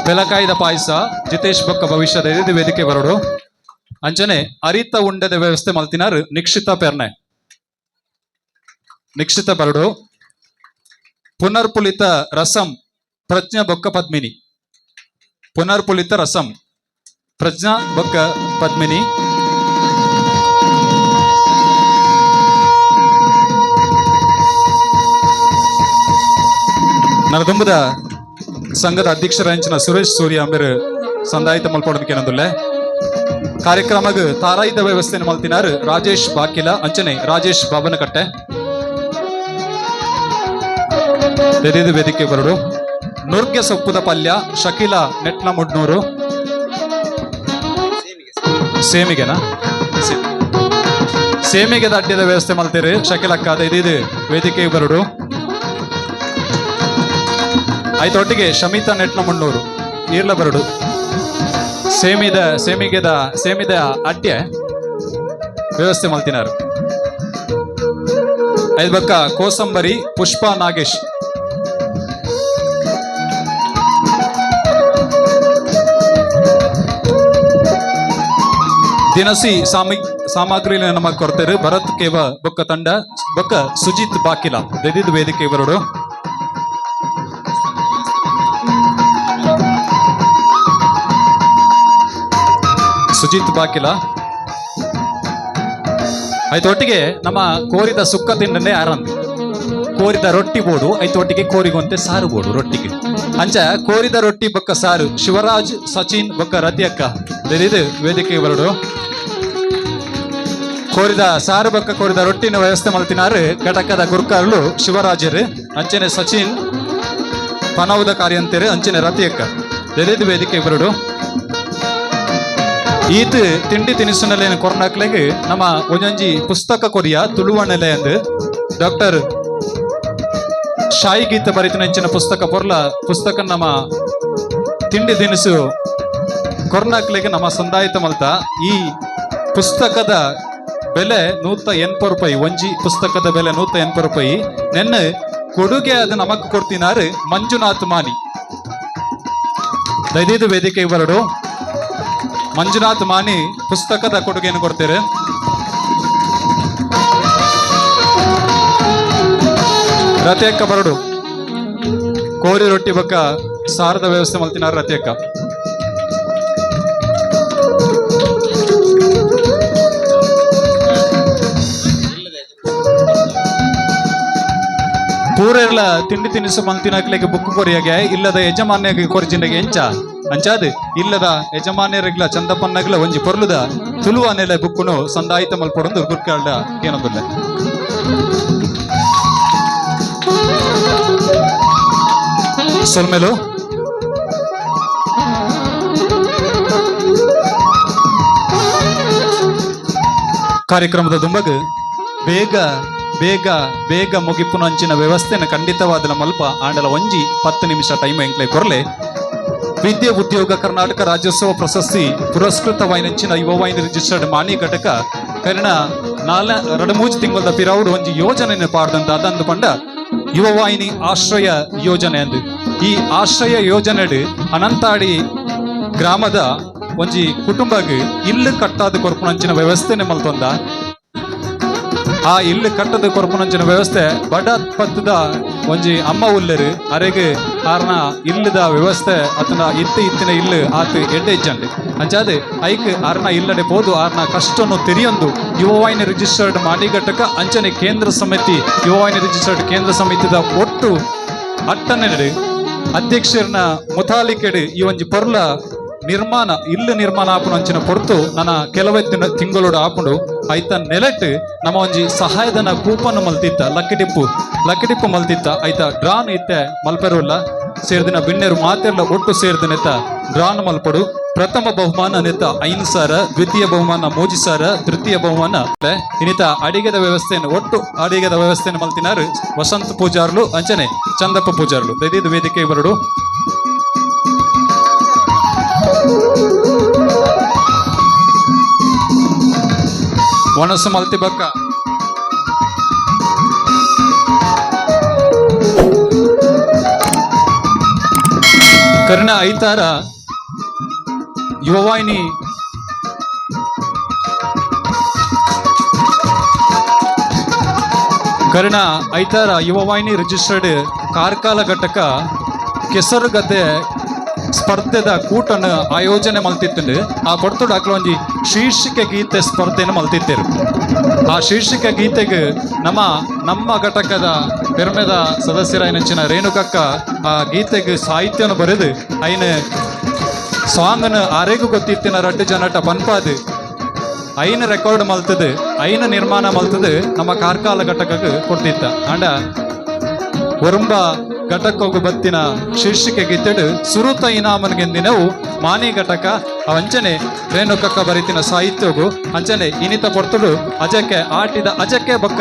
ಬೆಲಕಾಯ್ದ ಪಾಯಸ ಜಿತೇಶ್ ಬೊಕ್ಕ ಭವಿಷ್ಯದ ವೇದಿಕೆ ಬರೋಡು. ಅಂಚನೆ ಅರಿತ ಉಂಡದ ವ್ಯವಸ್ಥೆ ಮಲ್ತಿನಾರು ನಿಕ್ಷಿತ ಪೆರ್ನೆ ನಿಕ್ಷಿತ ಬರಡು. ಪುನರ್ಪುಲಿತ ರಸಂ ಪ್ರಜ್ಞಾ ಬೊಕ್ಕ ಪದ್ಮಿನಿ. ಪುನರ್ಪುಲಿತ ರಸಂ ಪ್ರಜ್ಞಾ ಬೊಕ್ಕ ಪದ್ಮಿನಿ. ನರದುಂಬದ ಸಂಘದ ಅಧ್ಯಕ್ಷರಾಂಚಿನ ಸುರೇಶ್ ಸೂರ್ಯ ಅಂಬೇರು ಸಂದಾಯಿತ ಮಲ್ಪಡೋದಕ್ಕೆ ಏನಂದುಲ್ಲೆ ಕಾರ್ಯಕ್ರಮಗ ತಾರಾಯಿದ ವ್ಯವಸ್ಥೆಯನ್ನು ಮಲ್ತಿನಾರು ರಾಜೇಶ್ ಬಾಕಿಲ ಅಂಚನೆ ರಾಜೇಶ್ ಬಾಬನಕಟ್ಟೆ ತೆರೆದು ವೇದಿಕೆ ಬರಡು. ನುರ್ಗೆ ಸೊಪ್ಪುದ ಪಲ್ಯ ಶಕೀಲ ನೆಟ್ಲ ಮುಡ್ನೂರು ಸೇಮಿಗೆನಾ ಸೇಮಿಗೆದ ಅಡ್ಡದ ವ್ಯವಸ್ಥೆ ಮಲ್ತೀರಿ ಶಕೀಲಕ್ಕ ಇದು ವೇದಿಕೆ ಬರಡು. ಆಯ್ತೊಟ್ಟಿಗೆ ಶಮಿತಾ ನೆಟ್ಲ ಮುನ್ನೂರು ಈರ್ಲ ಬರಡು. ಸೇಮಿದ ಅಡ್ಡೆ ವ್ಯವಸ್ಥೆ ಮಲ್ತಿನಾರು. ಐದು ಬಕ್ಕ ಕೋಸಂಬರಿ ಪುಷ್ಪ ನಾಗೇಶ್. ದಿನಸಿ ಸಾಮಗ್ರಿ ನಮಗ್ ಕೊಡ್ತಾರೆ ಭರತ್ ಕೇವ ಬೊಕ್ಕ ತಂಡ ಬೊಕ್ಕ ಸುಜಿತ್ ಬಾಕಿಲ ದೆದಿದ್ ವೇದಿಕೆ ಬರೋಡು. ಸುಜಿತ್ ಬಾಕಿಲ ಐತೊಟ್ಟಿಗೆ ನಮ್ಮ ಕೋರಿದ ಸುಕ್ಕ ತಿಂಡನ್ನೇ ಆರಂಭ ಕೋರಿದ ರೊಟ್ಟಿ ಬೋಡು ಐತೊಟ್ಟಿಗೆ ಕೋರಿಗೊಂತೆ ಸಾರು ಬೋಡು ರೊಟ್ಟಿಗೆ ಅಂಚ ಕೋರಿದ ರೊಟ್ಟಿ ಬೊಕ್ಕ ಸಾರು ಶಿವರಾಜ್ ಸಚಿನ್ ಬೊಕ್ಕ ರತಿಯಕ್ಕ ದೆದಿದ್ ವೇದಿಕೆ ಬರೋಡು. ಕೋರಿದ ಸಾರು ಬೊಕ್ಕ ಕೋರಿದ ರೊಟ್ಟಿನ ವ್ಯವಸ್ಥೆ ಮಲ್ತಿನಾರು ಘಟಕದ ಗುರ್ಕಾರ್ಲು ಶಿವರಾಜರು ಅಂಚನೆ ಸಚಿನ್ ಪನೌದ ಕಾರ್ಯಂತೇರು ಅಂಚನೆ ರತಿಯಕ್ಕ ದೆದಿದ್ ವೇದಿಕೆ ಬರೋಡು. ಈತ್ ತಿಂಡಿ ತಿನಿಸುನಲ್ಲೇನು ಕೊರ್ನಾಕ್ಲೆಗೆ ನಮ್ಮ ಒಂಜೊಂಜಿ ಪುಸ್ತಕ ಕೊರಿಯ ತುಳುವಣ್ಣಲೆ ಅಂದು ಡಾಕ್ಟರ್ ಶಾಯಿ ಗೀತ ಬರಿತಿನಂಚಿನ ಪುಸ್ತಕ ಪೊರ್ಲ ಪುಸ್ತಕ ನಮ್ಮ ತಿಂಡಿ ತಿನಿಸು ಕೊರ್ನಾಕ್ಲೆಗೆ ನಮ್ಮ ಸಂದಾಯಿತ ಮಲ್ತ ಈ ಪುಸ್ತಕದ ಬೆಲೆ 180 ರೂಪಾಯಿ. ಒಂಜಿ ಪುಸ್ತಕದ ಬೆಲೆ 180 ರೂಪಾಯಿ. ನೆನ್ನೆ ಕೊಡುಗೆ ಅದು ನಮಕ್ ಕೊಡ್ತಿನಾರು ಮಂಜುನಾಥ್ ಮಾನಿ ದೈದಿದು ವೇದಿಕೆ ಬರಡು. ಮಂಜುನಾಥ್ ಮಾನಿ ಪುಸ್ತಕದ ಕೊಡುಗೆಯನ್ನು ಕೊಡ್ತಾರೆ. ರತಿಯಕ್ಕ ಬರಡು ಕೋರಿ ರೊಟ್ಟಿ ಬೊಕ್ಕ ಸಾರದ ವ್ಯವಸ್ಥೆ ಮಲ್ತಿನಾರ ರತಿಯಕ್ಕ. ಪೂರೆಲ್ಲ ತಿಂಡಿ ತಿನಿಸು ಮಂತಿನಕ್ಲೆಗೆ ಬುಕ್ ಕೊರಿಯಾಗೆ ಇಲ್ಲದ ಯಜಮಾನ್ಯಗೆ ಕೊರಿಜಿನಗೆ ಎಂಚ ಅಂಚಾದ್ ಇಲ್ಲದ ಯಜಮಾನ್ಯರಿಗ್ಲ ಚಂದಪ್ಪನ್ನಗ್ಲ ಒಂಜಿ ಪೊರ್ಲುದ ತುಳುವ ನೆಲೆ ಬುಕ್ಕುನು ಸಂದಾಯಿತ ಮಲ್ಪೊಡೊಂದು ಗುರ್ಕಾಲ್ಡ ಏನೊಂದುಲ್ಲ ಸೊಲ್ಮೆಲು ಕಾರ್ಯಕ್ರಮದ ದುಂಬಗ್ ಬೇಗ ಬೇಗ ಬೇಗ ಮುಗಿಪುನ ಅಂಚಿನ ವ್ಯವಸ್ಥೆನ ಖಂಡಿತವಾದ ಮಲ್ಪ ಆಂಡಲ ಒಂಜಿ 10 ನಿಮಿಷ ಟೈಮ್ ಎಂಕ್ಲೆ ಕೊರ್ಲೆ ವಿದ್ಯೆ ಉದ್ಯೋಗ ಕರ್ನಾಟಕ ರಾಜ್ಯೋತ್ಸವ ಪ್ರಶಸ್ತಿ ಪುರಸ್ಕೃತವಾಯಿನಂಚಿನ ಯುವವಾಹಿನಿ ರಿಜಿಸ್ಟರ್ಡ್ ಮಾನಿ ಘಟಕ ಕರ್ಣ 2-3 ತಿಂಗಳ ಪಿರಾವುಡು ಒಂಜಿ ಯೋಜನೆ ಪಾಡ್ದಂತ ಅದಂದು ಪಂಡ ಯುವವಾಹಿನಿ ಆಶ್ರಯ ಯೋಜನೆ ಅಂದು ಈ ಆಶ್ರಯ ಯೋಜನೆ ಅನಂತಾಡಿ ಗ್ರಾಮದ ಒಂಜಿ ಕುಟುಂಬಗ್ ಇಲ್ಲು ಕಟ್ಟಾದ ಕೊರ್ಪುನಂಚಿನ ವ್ಯವಸ್ಥೆನೆ ಮಲ್ತೊಂದ ಆ ಇಲ್ಲು ಕಟ್ಟದ ಕೊರ್ಪುನಂಚಿನ ವ್ಯವಸ್ಥೆ ಬಡ ಪತ್ತದ ಒಂಜಿ ಅಮ್ಮ ಉಲ್ಲರು ಅರೆಗೆ ಆರ್ನ ಇಲ್ಲದ ವ್ಯವಸ್ಥೆ ಅತನ ಇತ್ತಿನ ಇಲ್ಲು ಆತ ಎಡ್ಡೆ ಇಜ್ಜಂಡು ಅಂಚಾದ ಐಕ್ ಆರ್ನ ಇಲ್ಲಡೆ ಪೋದು ಆರ್ನ ಕಷ್ಟನು ತೆರಿಯೊಂದು ಯುವವಾಹಿನಿ ರಿಜಿಸ್ಟರ್ಡ್ ಮಾನಿ ಘಟಕ ಅಂಚನೆ ಕೇಂದ್ರ ಸಮಿತಿ ಯುವವಾಹಿನಿ ರಿಜಿಸ್ಟರ್ಡ್ ಕೇಂದ್ರ ಸಮಿತಿದ ಒಟ್ಟು ಅಟ್ಟನೆಡೆ ಅಧ್ಯಕ್ಷರನ್ನ ಮುತಾಲಿಕೆಡು ಈ ಒಂಜಿ ಪೊರ್ಲ ನಿರ್ಮಾಣ ಇಲ್ಲು ನಿರ್ಮಾಣ ಆಪುನ ಅಂಚಿನ ಪೊರ್ತು ನನ್ನ ಕೆಲವೇ ತಿಂಗಳೋಡು ಆಪುಂಡು ಐತ ನೆಲೆಟ್ ನಮ್ಮ ಒಂಜಿ ಸಹಾಯಧನ ಕೂಪನ್ ಮಲ್ತಿತ್ತ ಲಕ್ಕಿಟಿಪ್ಪು ಮಲ್ತಿತ್ತ ಐತ ಡ್ರಾನ್ ಇತ್ತೆ ಮಲ್ಪೆರುಲ್ಲ ಸೇರ್ದಿನ ಬಿನ್ನೆರು ಮಾತೆಲ್ಲ ಒಟ್ಟು ಸೇರ್ದಿನೆತ್ತ ಡ್ರಾನ್ ಮಲ್ಪಡು ಪ್ರಥಮ ಬಹುಮಾನ ನೆತ್ತ 5,000 ದ್ವಿತೀಯ ಬಹುಮಾನ 3,000 ತೃತೀಯ ಬಹುಮಾನ ಇನ್ನಿತ ಅಡಿಗೆದ ವ್ಯವಸ್ಥೆಯನ್ನು ಒಟ್ಟು ಅಡಿಗೆದ ವ್ಯವಸ್ಥೆಯನ್ನು ಮಲ್ತಿನಾರು ವಸಂತ ಪೂಜಾರ್ಲು ಅಂಚನೆ ಚಂದಪ್ಪ ಪೂಜಾರ್ಲು ದೈದಿದ ವೇದಿಕೆ ಬರಡು ಒಣಸು ಮಲ್ತಿ ಬಕ್ಕ ಕರ್ಣ ಐತಾರ ಯುವವಾಹಿನಿ ಕರ್ಣ ಐತಾರ ಯುವವಾಹಿನಿ ರಿಜಿಸ್ಟರ್ಡ್ ಕಾರ್ಕಾಲ ಘಟಕ ಕೆಸರುಗದ್ದೆ ಸ್ಪರ್ಧೆದ ಕೂಟನ ಆಯೋಜನೆ ಮಲ್ತಿತ್ತಂಡು ಆ ಕೊಡ್ತೋಡು ಆಕಲ ಒಂಜಿ ಶೀರ್ಷಿಕೆ ಗೀತೆ ಸ್ಪರ್ಧೆನ ಮಲ್ತಿತ್ತೇರು ಆ ಶೀರ್ಷಿಕೆ ಗೀತೆಗೆ ನಮ್ಮ ಘಟಕದ ಪೆರ್ಮೆದ ಸದಸ್ಯರಾಯಿನಂಚಿನ ರೇಣುಕಕ್ಕ ಆ ಗೀತೆಗೆ ಸಾಹಿತ್ಯನ ಬರೆದು ಐನ ಸಾಂಗ್ನ ಆರೆಗೂ ಗೊತ್ತಿತ್ತಿನ ರಡ್ಡು ಜನಟ ಪನ್ಪಾದು ಐನ ರೆಕಾರ್ಡ್ ಮಲ್ತದು ಐನ ನಿರ್ಮಾಣ ಮಲ್ತದು ನಮ್ಮ ಕಾರ್ಕಾಲ ಘಟಕಕ್ಕೆ ಕೊಡ್ತಿತ್ತ ಅಂಡ ಒರಂಬ ಘಟಕೋಗು ಬತ್ತಿನ ಶೀರ್ಷಿಕೆ ಗಿತ್ತಡು ಸುರುತ ಇನಾಮನ್ಗೆಂದಿನವು ಮಾನಿ ಘಟಕ ಅಂಚನೆ ರೇಣುಕಕ್ಕ ಬರಿತಿನ ಸಾಹಿತ್ಯಗು ಅಂಚನೆ ಇನಿತ ಪೊರ್ತುಡು ಅಜಕ್ಕೆ ಬಕ್ಕ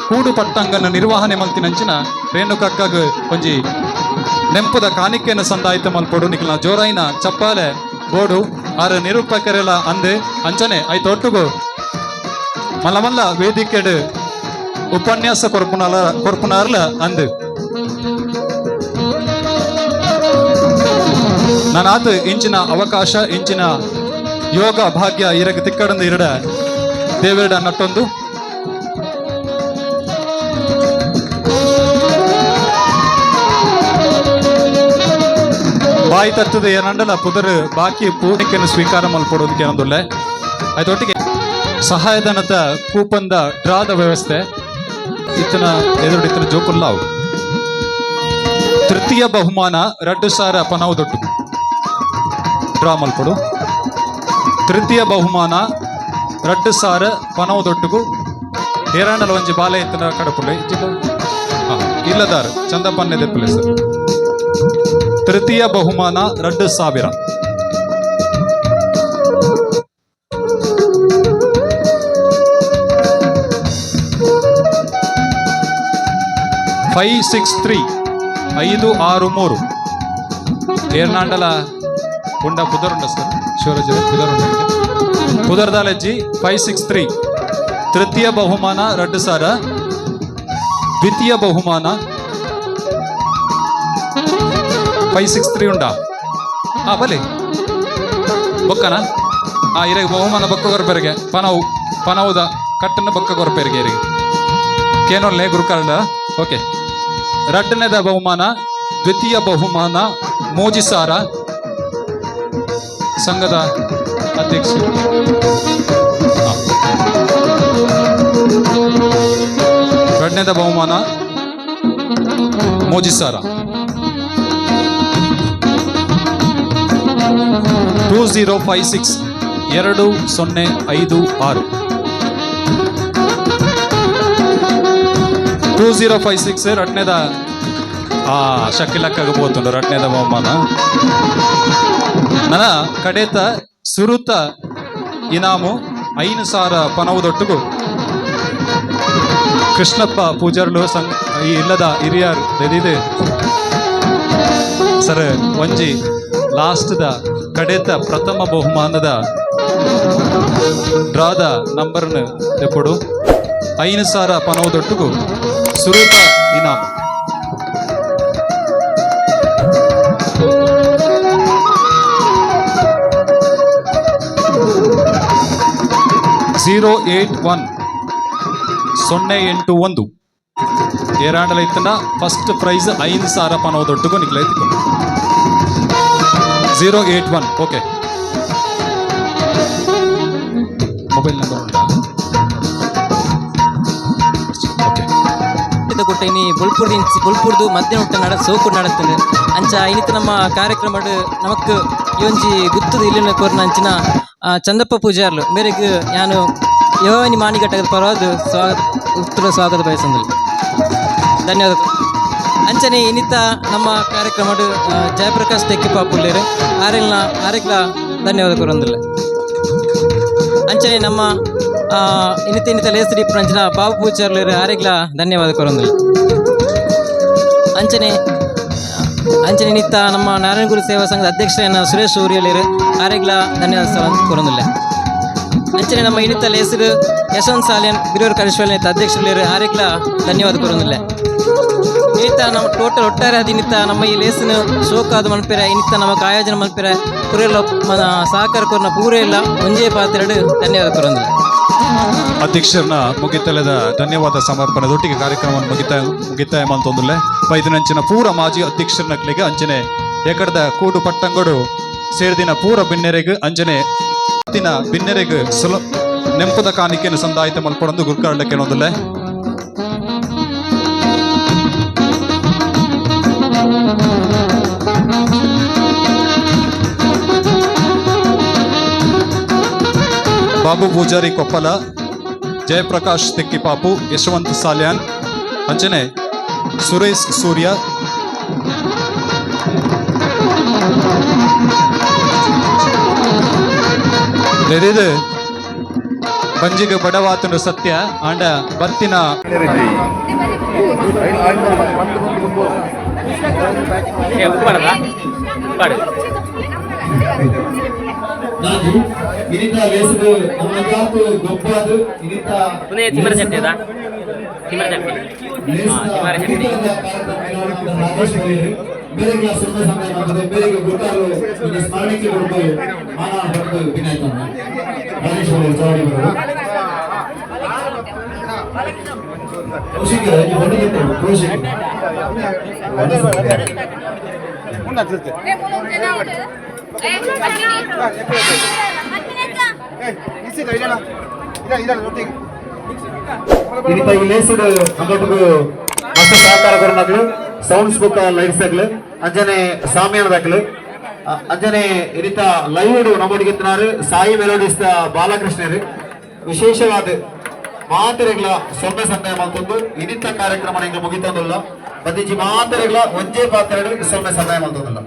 ಕೂಡು ಪಟ್ಟಂಗನ ನಿರ್ವಹಣೆ ಮಲ್ತಿನಂಚಿನ ರೇಣುಕಕ್ಕಗ ಒಂಜಿ ನೆಂಪುದ ಕಾಣಿಕೆಯನ್ನು ಸಂದಾಯಿತ ಮಲ್ಪಡು ನಿಖಿಲ ಜೋರೈನ ಚಪ್ಪಾಲೆ ಬೋಡು ಆರು ನಿರೂಪಕರೆಲ್ಲ ಅಂದೆ ಅಂಚನೆ ಐತೊಟ್ಟುಗು ಮಲ್ಲ ವೇದಿಕೆಡು ಉಪನ್ಯಾಸ ಕೊರ್ಪುನಾರ್ಲ ಅಂದು ನಾನಾತು ಇಂಚಿನ ಅವಕಾಶ ಇಂಚಿನ ಯೋಗ ಭಾಗ್ಯ ಇರಗ ತಿಕ್ಕಡಂದು ಇರಡ ದೇವೆರಡ ನಟ್ಟೊಂದು ಬಾಯಿ ತತ್ತದ ಏನಂಡಲ ಪುದರ್ ಬಾಕಿ ಪೂರ್ಣಿಕೆಯನ್ನು ಸ್ವೀಕಾರ ಮಲ್ಪಡೋದಕ್ಕೆ ಏನೊಂದುಲ್ಲೆ ಅದೊಟ್ಟಿಗೆ ಸಹಾಯಧನದ ಕೂಪನ್ದ ಡ್ರಾದ ವ್ಯವಸ್ಥೆ ಇತನ ಎದುರುಡಿತನ ಜೋಕುಲ್ಲಾವು ತೃತೀಯ ಬಹುಮಾನ 2,000 ಪನವು ದೊಡ್ಡು ಡ್ರಾ ಮಲ್ಪಡು ತೃತೀಯ ಬಹುಮಾನ 2,000 ಪನವು ದೊಡ್ಡುಗು ಏರಾಂಡಲ ಒಂಜಿ ಬಾಲೆ ಇತ್ತನ ಕಡಪುಳ್ಳೆ ಇಲ್ಲದಾರು ಚಂದಪ್ಪನ್ನೆ ದೆಪ್ಪಲೆ ಸರ್ ತೃತೀಯ ಬಹುಮಾನ 2,000 563 563 ಏರ್ನಾಂಡಲ ಉಂಡ ಪುದರುಂಡ ಸರ್ ಶಿವರಾಜ್ ಪುದರುಂಡ ಪುದರ್ದಾಲಜ್ಜಿ 563 ತೃತೀಯ ಬಹುಮಾನ 2,000 ದ್ವಿತೀಯ ಬಹುಮಾನ 563 ಉಂಡ ಬಲೆ ಬೊಕ್ಕನ ಇರಗೆ ಬಹುಮಾನ ಬೊಕ್ಕ ಗೊರಪೆರಿಗೆ ಪನವುದ ಕಟ್ಟನ ಬೊಕ್ಕ ಗೊರಪೆರಿಗೆ ಇರಿಗೆ ಕೇನೊಲ್ಲೆ ಗುರುಕಾರ್ಡ ಓಕೆ ಎರಡನೇದ ಬಹುಮಾನ ದ್ವಿತೀಯ ಬಹುಮಾನ 3,000 ಸಂಘದ ಅಧ್ಯಕ್ಷ ಎರಡನೇದ ಬಹುಮಾನ ಮೋಜಿಸಾರ 2056 2056 2056 ರಟ್ನೆದ ಶಕ್ಕಿಲಕ್ಕಾಗ ಬೋತುಂಡು ರಟ್ನೆದ ಬಹುಮಾನ ನನ್ನ ಕಡೆತ ಸುರುತ ಇನಾಮು 5,000 ಪನವುದೊಟ್ಟಿಗೂ ಕೃಷ್ಣಪ್ಪ ಪೂಜಾರ್ಲು ಈ ಇಲ್ಲದ ಹಿರಿಯರ್ ಎದಿದೆ ಸರ್ ಒಂಜಿ ಲಾಸ್ಟ್ದ ಕಡೆತ ಪ್ರಥಮ ಬಹುಮಾನದ ಡ್ರಾದ ನಂಬರ್ನ ತೆಪ್ಪಡು 5,000 ಪನವುದೊಟ್ಟಿಗೂ ಸುರುತ ಇನಾಮು (081) ಏರಾಂಡಲ ಇತ್ತನ ಫಸ್ಟ್ ಪ್ರೈಸ್ 5,000 ಪನವುದೊಟ್ಟಿಗೂ ನಿಕ್ಲೈತಿ 081 ಓಕೆ ಮೊಬೈಲ್ ನಂಬರ್ ಉಂಟಾ ಕೊಟ್ಟೇನಿ ಬುಲ್ಪುರ್ದು ಮಧ್ಯಾಹ್ನ ಊಟ ಸೋಕುಡು ನಡತ್ತದೆ ಅಂಚ ಇನ್ನಿತ ನಮ್ಮ ಕಾರ್ಯಕ್ರಮ ನಮಕ್ ಇವೊಂಜಿ ಗುತ್ತದ ಇಲ್ಲಿನ ಕೋರ್ನ ಅಂಚಿನ ಚಂದಪ್ಪ ಪೂಜಾರ್ಲು ಮೇರೆಗೆ ನಾನು ಯೋನಿ ಮಾನಿಘಟ್ಟದ ಪರವಾದ ಉತ್ತರ ಸ್ವಾಗತ ಬಯಸಂದಿಲ್ಲ ಧನ್ಯವಾದ ಅಂಚನೆ ಇನ್ನಿತ ನಮ್ಮ ಕಾರ್ಯಕ್ರಮ ಜಯಪ್ರಕಾಶ್ ತೆಕ್ಕಿಪಾಪುಳ್ಳೇರು ಆರೆಗ್ಲ ಧನ್ಯವಾದ ಕೊರೊಂದಿಲ್ಲ ಅಂಚನೆ ನಮ್ಮ ಇನ್ನಿತ ಲೇಸರಿ ಅಂಚಿನ ಬಾಬು ಪೂಜಾರ್ಲೇರು ಆರೆಗ್ಲ ಧನ್ಯವಾದ ಕೊರೊಂದಿಲ್ಲ ಅಂಚನೆ ನಿತ್ತ ನಮ್ಮ ನಾರಾಯಣಗುರು ಸೇವಾ ಸಂಘದ ಅಧ್ಯಕ್ಷರಾದ ಸುರೇಶ್ ಊರಿಯಲೇರು ಆರೆಗ್ಲ ಧನ್ಯವಾದ ಕೊರೊಂದಿಲ್ಲ ಅಂಚನೆ ನಮ್ಮ ಇನ್ನಿತ ಲೇಸರು ಯಶವಂತ್ ಸಾಲಿಯನ್ ಬಿರೂರು ಕರಿಶ್ವರ ಅಧ್ಯಕ್ಷರು ಆರೆಗ್ಲ ಧನ್ಯವಾದ ಕೊರೊಂದಿಲ್ಲ ಇನ್ನಿತ ನಮ್ಮ ಟೋಟಲ್ ಒಟ್ಟಾರೆ ಇನ್ನಿತ ನಮ್ಮ ಈ ಲೇಸಿನ ಶೋಕಾದ ಮನ್ಪೆರ ಇನ್ನಿತ ನಮಕ್ ಆಯೋಜನೆ ಮನ್ಪೆರ ಪುರೆಲ್ಲ ಸಹಕಾರ ಕೊರನ ಪೂರೇ ಇಲ್ಲ ಒಂಜೇ ಪಾತ್ರೆಡು ಧನ್ಯವಾದ ಕೊರೊಂದಿಲ್ಲ ಅಧ್ಯಕ್ಷರನ್ನ ಮುಗಿತಲೆದ ಧನ್ಯವಾದ ಸಮರ್ಪಣೆದೊಟ್ಟಿಗೆ ಕಾರ್ಯಕ್ರಮವನ್ನು ಮುಗಿತಾಯ ಮಂತೊಂದುಲ್ಲೆ ಪೈದಿನಂಚಿನ ಪೂರ ಮಾಜಿ ಅಧ್ಯಕ್ಷರನಕ್ಲಿಗೆ ಅಂಚನೆ ಏಕಡದ ಕೂಡು ಪಟ್ಟಂಗಡು ಸೇರಿದಿನ ಪೂರ ಬಿನ್ನೆರೆಗೆ ಅಂಚನೆ ಬಿನ್ನೆರೆಗೆ ನೆಂಪದ ಕಾಣಿಕೆಯನ್ನು ಸಂದಾಯಿತ ಮಲ್ಪಡೊಂದು ಗುರ್ಕಾಡಕ್ಕೆ ನೋಂದಲ್ಲೆ ಬಾಬು ಪೂಜಾರಿ ಕೊಪ್ಪಲ ಜಯಪ್ರಕಾಶ್ ತೆಕ್ಕಿಪಾಪು ಯಶವಂತ್ ಸಾಲ್ಯಾನ್ ಅಂಚನೆ ಸುರೇಶ್ ಸೂರ್ಯ ಬೆರೆದು ಬಂಜಿಗೆ ಬಡವಾತನು ಸತ್ಯ ಆಂಡ ಬತ್ತಿನ ಮಸ್ತ್ ಸಹಕಾರ ಕೊರನಕ್ಲು ಸೌಂಡ್ಸ್ ಬುಕ್ ಲೈಟ್ಸ್ ಆಗ್ಲು ಅಂಜನೆ ಸಾಮ್ಯಾನದಾಗ್ಲು ಅಂಜನೆ ಇರಿತ ಲೈವ್ ನಮ್ಮೊಡಿಗಿತ್ತಿನಾರು ಸಾಯಿ ಮೆಲೋಡಿಸ್ ಬಾಲಕೃಷ್ಣರು ವಿಶೇಷವಾದ ಮಾತೆರೆಗಳ ಸೊನ್ನೆ ಸಂದೇಹ ಮಲ್ತೊಂದು ಇನ್ನಿತ ಕಾರ್ಯಕ್ರಮ ಹಿಂಗೆ ಮುಗಿತಂದಿಲ್ಲ ಬದಿಜಿ ಮಾತೆರೆಗಳ ಒಂಜೇ ಪಾತ್ರೆಗಳು ಸೊನ್ನೆ ಸಂದೇಹ ಮಲ್ತೊಂದಿಲ್ಲ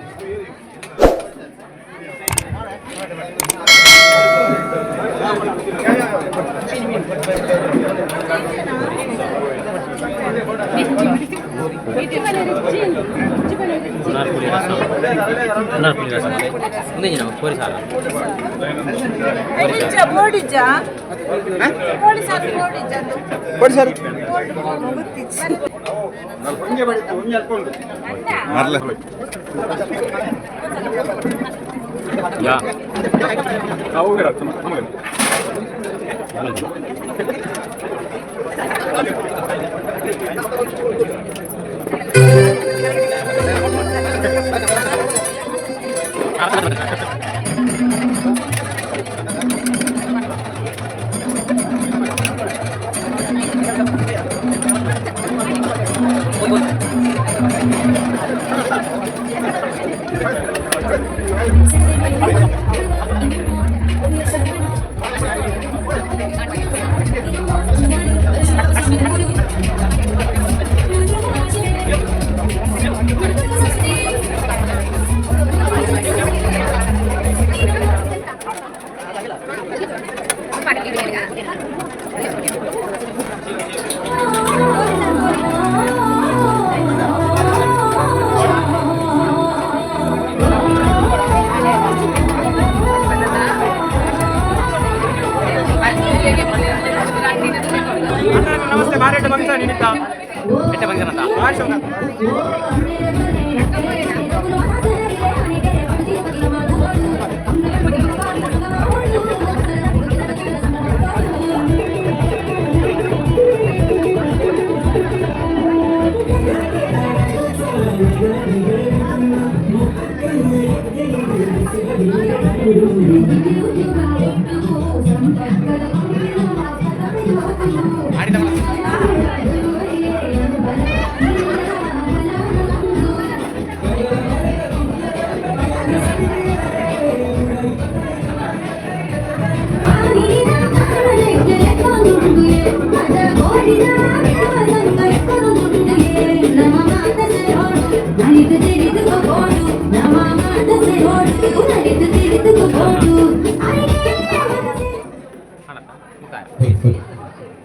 Thank you.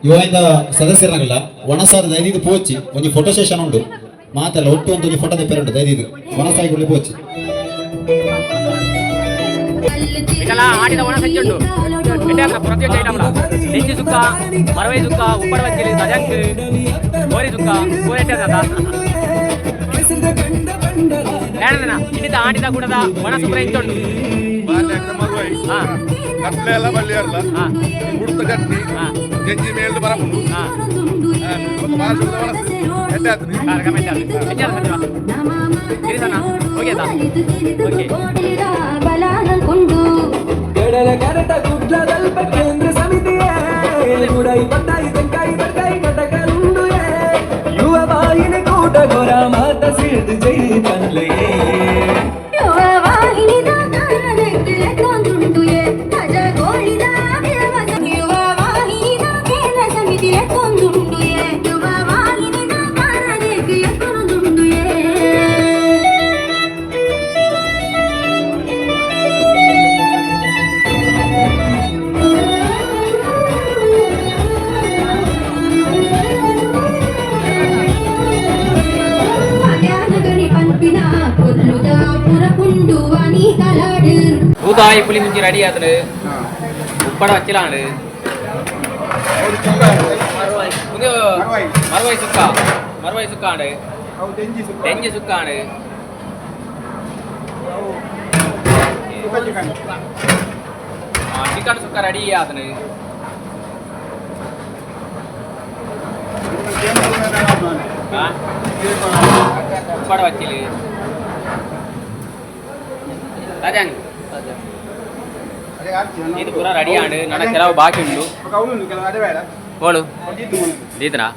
ಯುವಯಿಂದ ಸದಸ್ಯರನ್ನಾಗಲ್ಲ ಒಣಸಾದ ದೈದಿದು ಪೋಚಿ ಒಂದು ಫೋಟೋ ಸೆಷನ್ ಉಂಟು ಮಾತಲ್ಲ ಒಟ್ಟು ಒಂದು ಫೋಟೋ ತೆಪ್ಪರೆ ಉಂಟು ದೈದಿದು ಒಣಸಾಯಿಗಳು ಪೋಚಿ ಆಡಿದ ಒಣ ಸಂಜೆ ಉಂಟು ಪ್ರತ್ಯೇಕ ಐಟಮ್ಲ ನೆಂಜಿ ಸುಕ್ಕ ಮರವೈ ಸುಕ್ಕ ಉಪ್ಪಡ ವಚ್ಚಿಲಿ ಸಜಂಕ್ ಗೋರಿ ಸುಕ್ಕ ಗೋರೆಟ್ಟೆ ಹೇಳದನ ಇನ್ನಿತ ಆಡಿದ ಕೂಡದ ಒಣ ಸುಕ್ರ ಇಂಚುಂಟು ಕಟ್ಲೆಲ್ಲ ಬಳ್ಳಿಯಲ್ಲ ಕುಡ್ತ ಕಟ್ಟಿ ಗೆಂಜಿ ಮೇಲ್ದು ಬರಬಹುದು ಕೇಂದ್ರ ಸಮಿತಿಯೇ ಯುವ ವಾಹಿನಿ ಕೂಟ ಗೊರ ಮಾತ ಸಿಡಿದು ಜೈ ತನ್ಲೆಯೇ ಊದಾಯಿ ಪುಳಿ ಮುಂಚಿ ರೆಡಿ ಆದ್ರೆ ಉಪ್ಪಡ ಹಚ್ಚಿಲಾಂಡು ಮರವಾಯಿ ಸುಕ್ಕ ಆಂಡು ತೆಂಜಿ ಸುಕ್ಕ ಆಂಡು ಚಿಕನ್ ಸುಕ್ಕ ರೆಡಿ ಆತನು ಉಪ್ಪಡ ಹಚ್ಚಿಲಿ ರಾಜಾಂಗ್ ಇದು ಪೂರ ರೆಡಿ ಆಂಡು ನನ್ನ ಕೆಲವು ಬಾಕಿ ಉಂಟು ಹೋಳು ದೀದ್ರಾ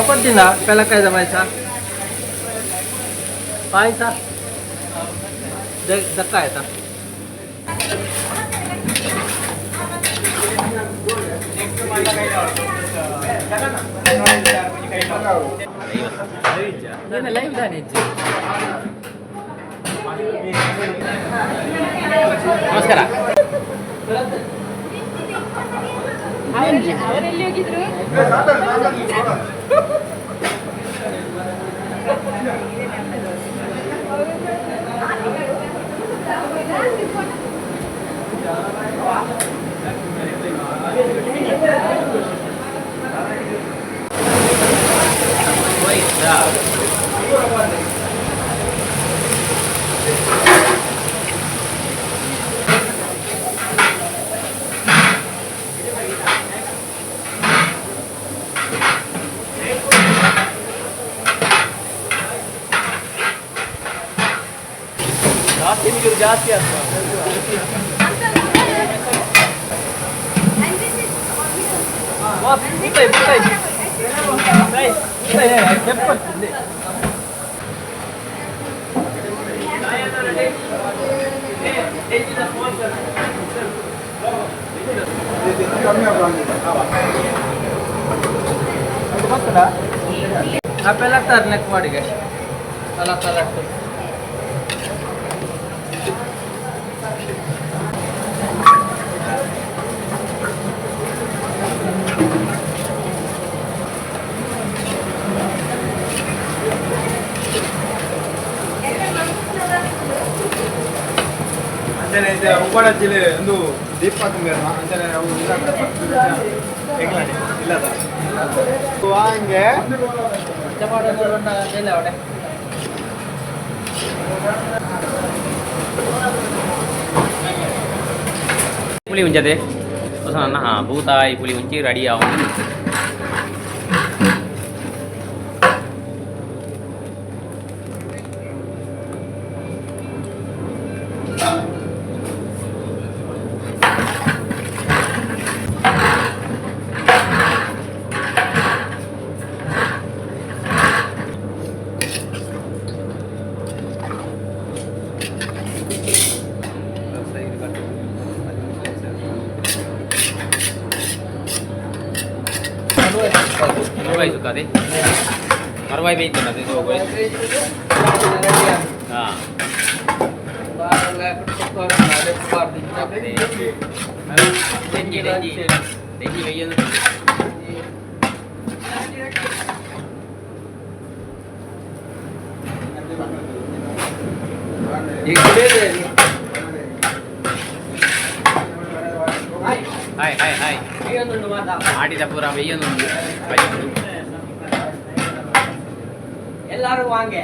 ಕೊಡ್ತೀನ ಬೆಳಕಾಯ್ದ ಪಾಯಸ ಪಾಯಸ ದಕ್ಕ ಆಯ್ತಾ ಲೈವ್ ತಾನೆ ನಮಸ್ಕಾರ ಅವರೆಲ್ಲಿ ಹೋಗಿದ್ರು ಜಾಸ್ತಿ आपल्याला तरनेक ಮಾಡಿಗೆ ಅಲ್ಲ ಕರೆಕ್ಟ್ ಉಪ್ಪಾಡ ಜಿಲ್ಲೆ ಒಂದು ದೀಪ ತುಂಬಿರ ಅಂತಾನೆ ಅವು ಇಲ್ಲ పులి ఉంచదే అన్న భూతాయి పులి ఉంచి రెడీ అవ్వండి Marwai suka deh. Marwai begitu nanti tuh gue. Nah. Denji begini. Hai. ಆಡಿದ ಪೂರ ಬೆಯ್ಯನುಂಡು ಎಲ್ಲರೂ ವಾಂಗೆ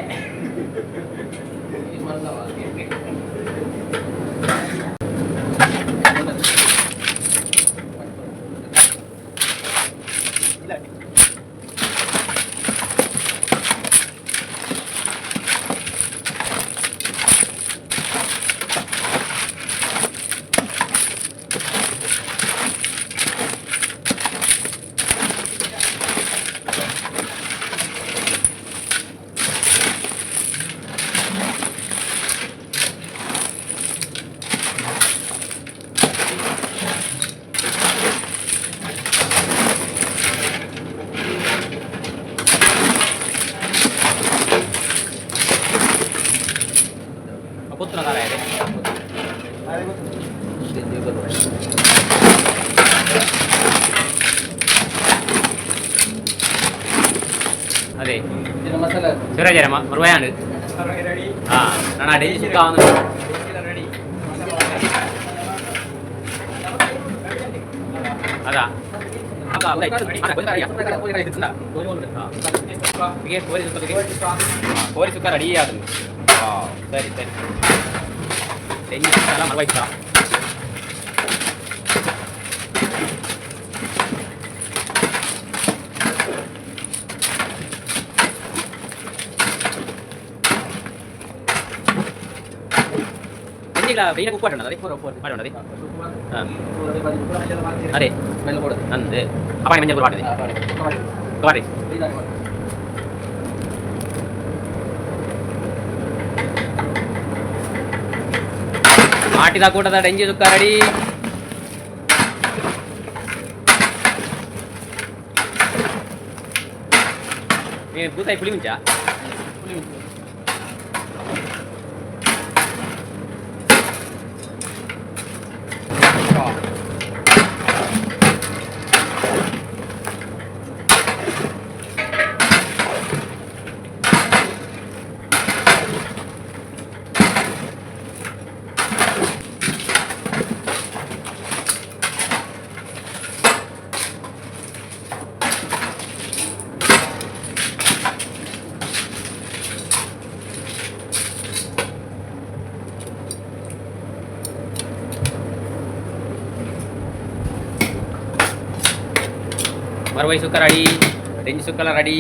అదే శివరాజారమ్మ మరువాయండి నా డైలీ సుఖా ఉంది అదా కోరి సుఖ రెడీ ఆదు సరి డైలీ సుఖాల మరువాయిస్తా ఇలా వెయ్యి కుక్క ఉన్నది ఉన్నది అదే అంతే అపాయి మంచి పాటిది పాటి ఆటిదా కూటదా ಡೆಂಜಿ ಸುಕ್ಕ ರೆಡಿ నేను పూతాయి పులి ఉంచా మరువై సుక్క రెడీ ಡೆಂಜಿ సుక్కల రెడీ